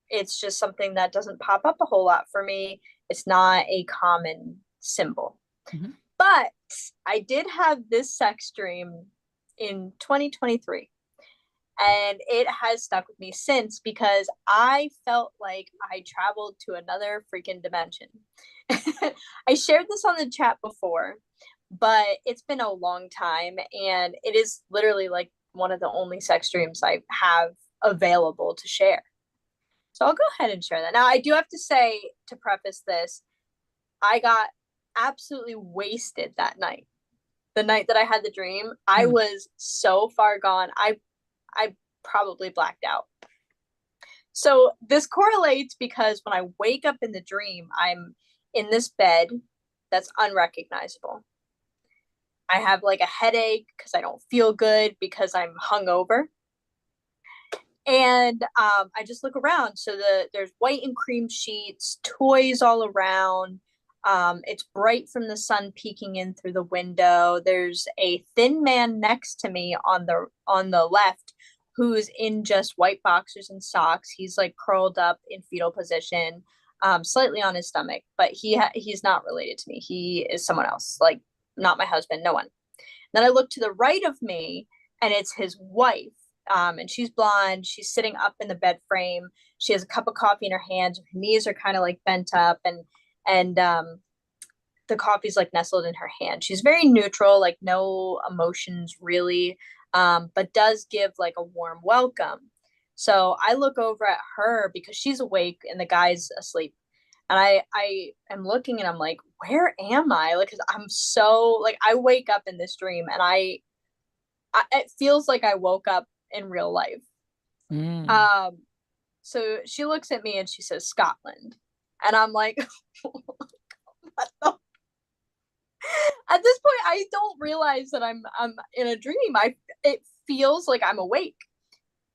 It's just something that doesn't pop up a whole lot for me. It's not a common symbol. Mhm. But I did have this sex dream in 2023. And it has stuck with me since because I felt like I traveled to another freaking dimension. I shared this on the chat before, but it's been a long time and it is literally like one of the only sex dreams I have available to share. So I'll go ahead and share that. Now, I do have to say, to preface this, I got absolutely wasted that night. The night that I had the dream, I was so far gone. I probably blacked out. So this correlates because when I wake up in the dream, I'm in this bed that's unrecognizable. I have like a headache because I don't feel good because I'm hungover. And I just look around. So there's white and cream sheets, toys all around. It's bright from the sun peeking in through the window. There's a thin man next to me on the left who's in just white boxers and socks. He's like curled up in fetal position, slightly on his stomach, but he's not related to me. He is someone else, like not my husband, no one. Then I look to the right of me, and it's his wife. And she's blonde. She's sitting up in the bed frame. She has a cup of coffee in her hands. Her knees are kind of like bent up, and the coffee's like nestled in her hand. She's very neutral, like no emotions really, but does give like a warm welcome. So I look over at her because she's awake and the guy's asleep. And I am looking and I'm like, where am I? Like, cause I'm so like, I wake up in this dream and it feels like I woke up in real life. So she looks at me and she says, Scotland. And I'm like, what the at this point I don't realize that I'm in a dream. It feels like I'm awake.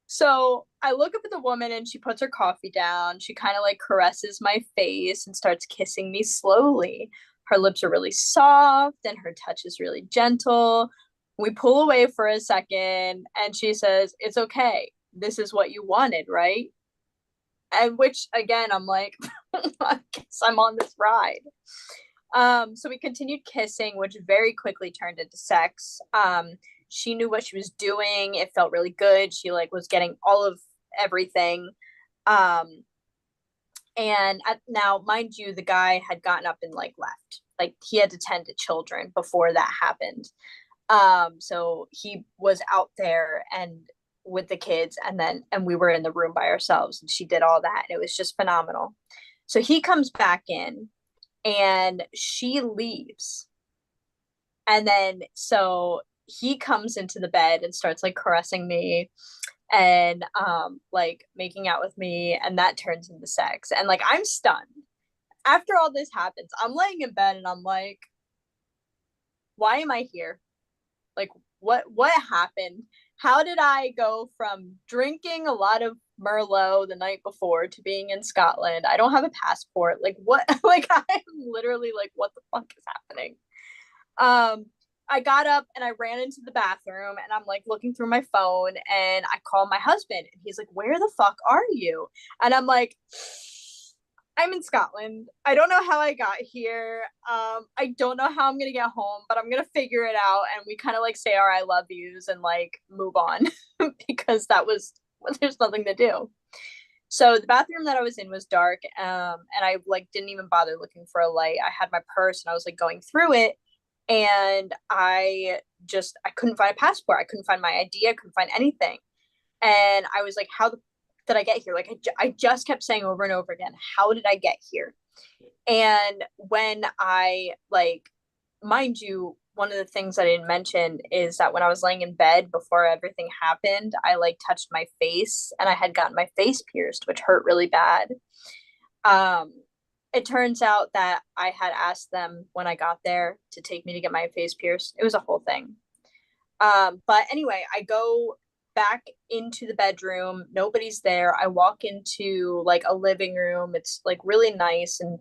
So I look up at the woman and she puts her coffee down. She kind of like caresses my face and starts kissing me slowly. Her lips are really soft and her touch is really gentle. We pull away for a second and she says, it's okay. This is what you wanted, right? And which again, I'm like, I guess I'm on this ride. So we continued kissing, which very quickly turned into sex. She knew what she was doing. It felt really good. She like was getting all of everything. And now, mind you, the guy had gotten up and like left. Like he had to tend to children before that happened. So he was out there and with the kids, and we were in the room by ourselves, and she did all that, and it was just phenomenal. So he comes back in and she leaves. And then so he comes into the bed and starts like caressing me and like making out with me, and that turns into sex. And like I'm stunned. After all this happens, I'm laying in bed and I'm like, why am I here? Like what happened? How did I go from drinking a lot of Merlot the night before to being in Scotland? I don't have a passport. Like what? Like I'm literally like, what the fuck is happening? I got up and I ran into the bathroom and I'm like looking through my phone and I call my husband and he's like, where the fuck are you? And I'm like, I'm in Scotland. I don't know how I got here. I don't know how I'm gonna get home, but I'm gonna figure it out. And we kind of like say our I love yous and like move on because there's nothing to do. So the bathroom that I was in was dark, and I like didn't even bother looking for a light. I had my purse and I was like going through it, and I couldn't find a passport. I couldn't find my ID. I couldn't find anything. And I was like, how did I get here? Like I just kept saying over and over again, how did I get here? And when I like, mind you, one of the things I didn't mention is that when I was laying in bed before everything happened, I like touched my face and I had gotten my face pierced, which hurt really bad. It turns out that I had asked them when I got there to take me to get my face pierced. It was a whole thing. But anyway, I go back into the bedroom. Nobody's there. I walk into like a living room. It's like really nice and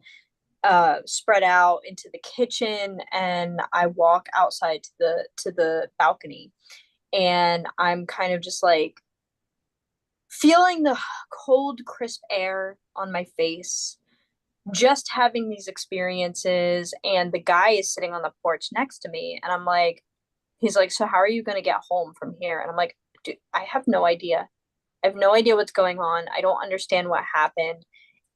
spread out into the kitchen, and I walk outside to the balcony, and I'm kind of just like feeling the cold, crisp air on my face, just having these experiences. And the guy is sitting on the porch next to me, and I'm like, he's like, so how are you going to get home from here? And I'm like, dude, I have no idea. I have no idea what's going on. I don't understand what happened.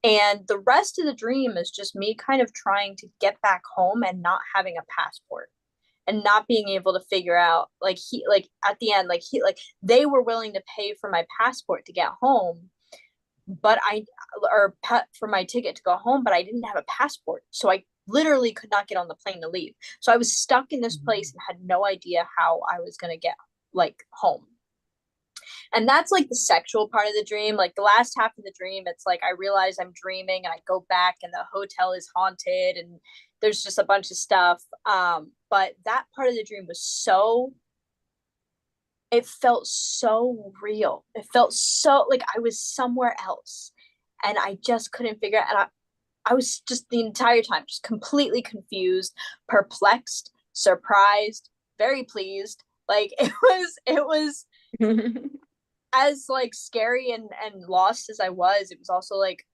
And the rest of the dream is just me kind of trying to get back home and not having a passport and not being able to figure out, like, he, like, at the end, like, he, like, they were willing to pay for my passport to get home, but for my ticket to go home, but I didn't have a passport. So I literally could not get on the plane to leave. So I was stuck in this place and had no idea how I was going to get, like, home. And that's like the sexual part of the dream. Like the last half of the dream, it's like I realize I'm dreaming and I go back and the hotel is haunted and there's just a bunch of stuff. But that part of the dream was so, it felt so real. It felt so like I was somewhere else and I just couldn't figure it out. I was just the entire time just completely confused, perplexed, surprised, very pleased. Like it was as like scary and lost as I was, it was also like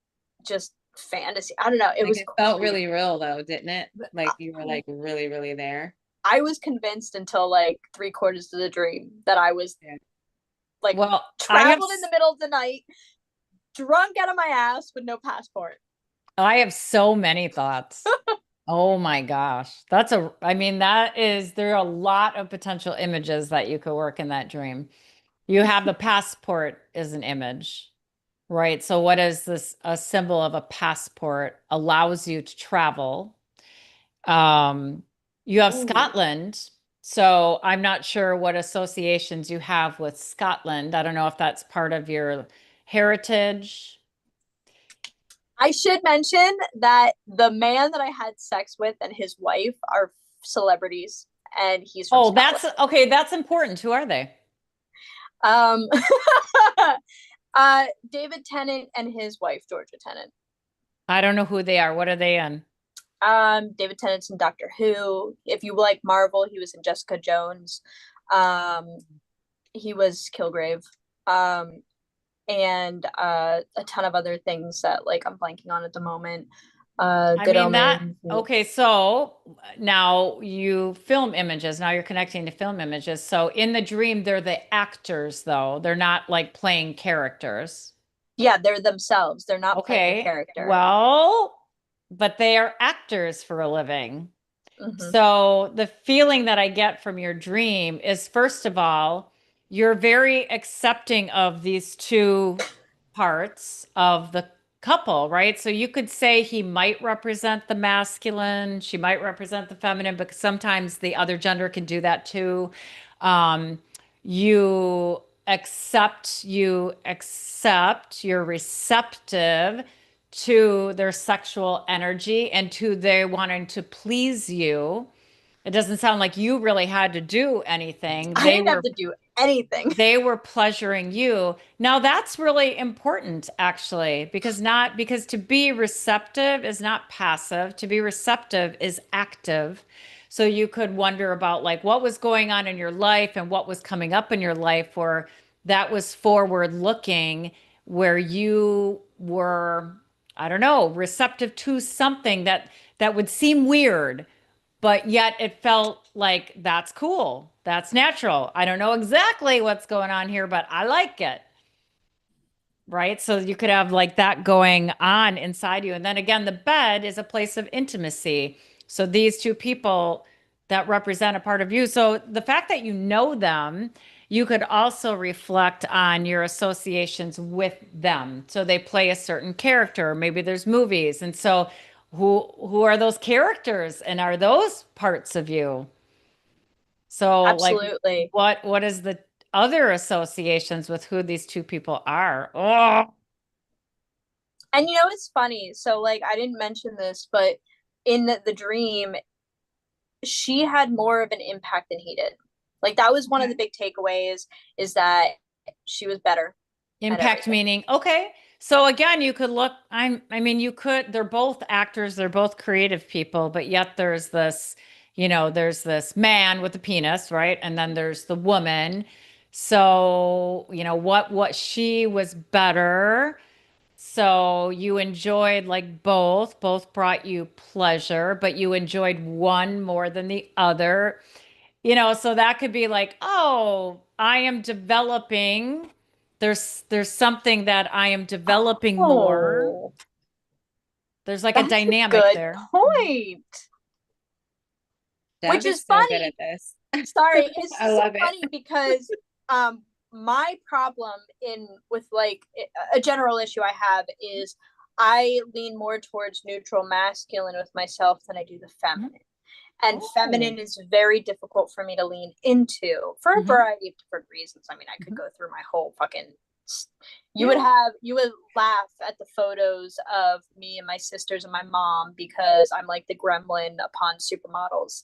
just fantasy. I don't know. It Like was it felt cool. really real though, didn't it? Like you were like really, really there. I was convinced until like 3/4 of the dream that I was Yeah. like Well, traveled in the middle of the night, drunk out of my ass with no passport. I have so many thoughts. Oh my gosh. I mean, there are a lot of potential images that you could work in that dream. You have the passport as an image, right? So what is this? A symbol of a passport allows you to travel. Um, you have Ooh. Scotland. So I'm not sure what associations you have with Scotland. I don't know if that's part of your heritage. I should mention that the man that I had sex with and his wife are celebrities, and he's from Oh, Scotland. that's okay. That's important. Who are they? Um, David Tennant and his wife Georgia Tennant. I don't know who they are. What are they in? David Tennant's in Doctor Who. If you like Marvel, he was in Jessica Jones. Um, he was Kilgrave. Um, and a ton of other things that like I'm blanking on at the moment. I Good mean that Omens. okay, so now you film images. Now you're connecting to film images. So in the dream, they're the actors, though. They're not like playing characters. Yeah, they're themselves. They're not playing a Okay. character. Well, but they are actors for a living. Mm-hmm. So the feeling that I get from your dream is, first of all, you're very accepting of these two parts of the couple, right? So you could say he might represent the masculine, she might represent the feminine, but sometimes the other gender can do that too. Um, you're receptive to their sexual energy and to their wanting to please you. It doesn't sound like you really had to do anything. I didn't have to do anything. They were pleasuring you. Now that's really important actually, because to be receptive is not passive. To be receptive is active. So you could wonder about like what was going on in your life and what was coming up in your life where that was forward looking, where you were, I don't know, receptive to something that would seem weird, but yet it felt like that's cool. That's natural. I don't know exactly what's going on here, but I like it. Right. So you could have like that going on inside you. And then again, the bed is a place of intimacy. So these two people that represent a part of you. So the fact that you know them, you could also reflect on your associations with them. So they play a certain character. Maybe there's movies. And so who are those characters and are those parts of you? So like Absolutely. what is the other associations with who these two people are? Oh, And you know, it's funny. So, like, I didn't mention this, but in the dream, she had more of an impact than he did. Like, that was one of the big takeaways is that she was better at impact everything. meaning, okay. So again, you could look, I mean, you could, they're both actors, they're both creative people, but yet there's this, there's this man with a penis, right? And then there's the woman. So, what she was better. So you enjoyed like both brought you pleasure, but you enjoyed one more than the other. You know, so that could be like, oh, I am developing. There's something that I am developing more. Oh, There's like a that's a dynamic good there. point. Which Deb is is so good at funny. this. Sorry, it's I so love it. funny because my problem in with like a general issue I have is I lean more towards neutral masculine with myself than I do the feminine. And Oh. feminine is very difficult for me to lean into for a Mhm. variety of different reasons. I mean, I could Mhm. go through my whole fucking Yeah. you would laugh at the photos of me and my sisters and my mom because I'm like the gremlin upon supermodels.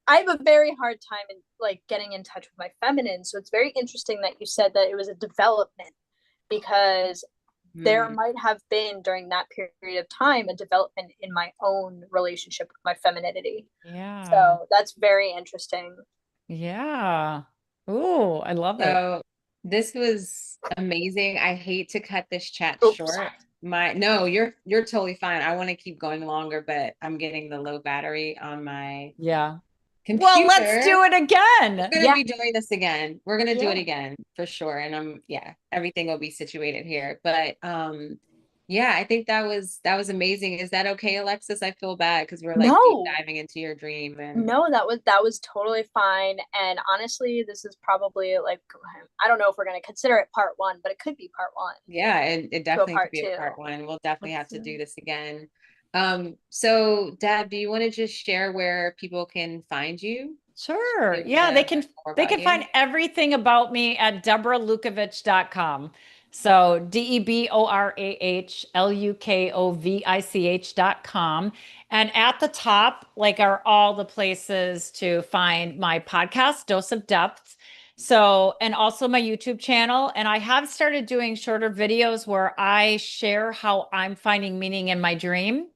I have a very hard time in like getting in touch with my feminine. So it's very interesting that you said that it was a development because there Mm. might have been during that period of time a development in my own relationship with my femininity. Yeah. So that's very interesting. Yeah. Ooh, I love it. So this was amazing. I hate to cut this chat Oops. short. No, you're totally fine. I want to keep going longer, but I'm getting the low battery on my Yeah. Well, let's computer. do it again. We're gonna Yeah. be doing this again. We're gonna do it Yeah. again for sure. And yeah, everything will be situated here. But yeah, I think that was amazing. Is that okay, Alexis? I feel bad because we're like deep No, diving into your dream and no, that was totally fine. And honestly, this is probably like I don't know if we're gonna consider it part one, but it could be part one yeah, it to a definitely could part be a two. part one. We'll definitely Let's have to see. do this again. So Deb, do you want to just share where people can find you? Sure. Give Yeah, them more they about can you. find everything about me at deborahlukovich.com. So deborahlukovich.com. And at the top, like are all the places to find my podcast, Dose of Depth. So, and also my YouTube channel. And I have started doing shorter videos where I share how I'm finding meaning in my dream.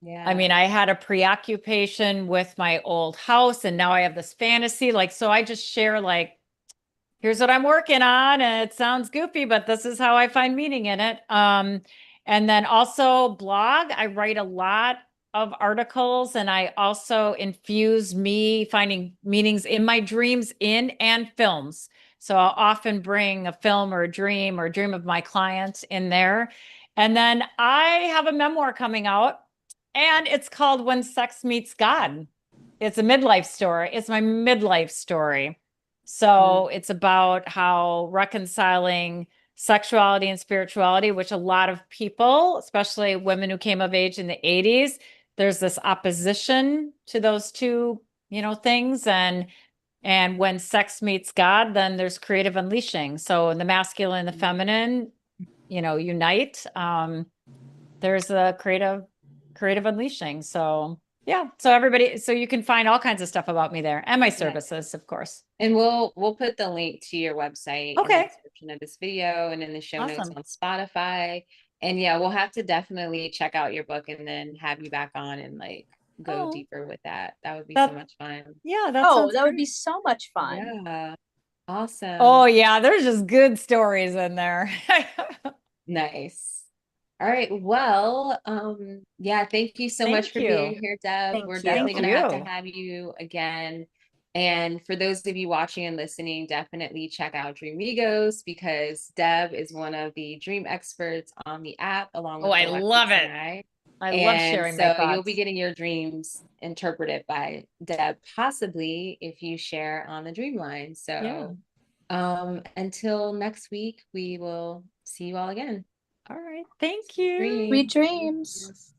I Yeah. mean, I had a preoccupation with my old house and now I have this fantasy. Like, so I just share, like, here's what I'm working on. And it sounds goofy, but this is how I find meaning in it. And then also blog, I write a lot of articles and I also infuse me finding meanings in my dreams in and films. So I'll often bring a film or a dream of my clients in there. And then I have a memoir coming out and it's called When Sex Meets God. It's a midlife story. It's my midlife story. Mm. So it's about how reconciling sexuality and spirituality, which a lot of people, especially women who came of age in the 80s, there's this opposition to those two, things. And when sex meets God, then there's creative unleashing. So the masculine and the feminine, unite. There's a creative unleashing. So yeah. So you can find all kinds of stuff about me there and my Yeah. services, of course. And we'll put the link to your website in the Okay. description of this video and in the show notes Awesome. on Spotify. And yeah, we'll have to definitely check out your book and then have you back on and like go Oh, deeper with that. That would be so that much fun. yeah, that Oh, sounds that would be great. so much fun. Yeah. Oh Awesome. yeah, there's just good stories in there. Nice. All right. Well, yeah, thank you so much Thank for you. being here, Deb. We're Thank you. definitely Thank gonna have to you. have you again. And for those of you watching and listening, definitely check out Dreamigos because Deb is one of the dream experts on the app, along Oh, with I love Alexis and it. I. I love And sharing my so you'll be thoughts. getting your dreams interpreted by Deb, possibly if you share on the dream line. Yeah. So until next week, we will see you all again. All right. Thank Sweet you. Sweet dreams. dreams.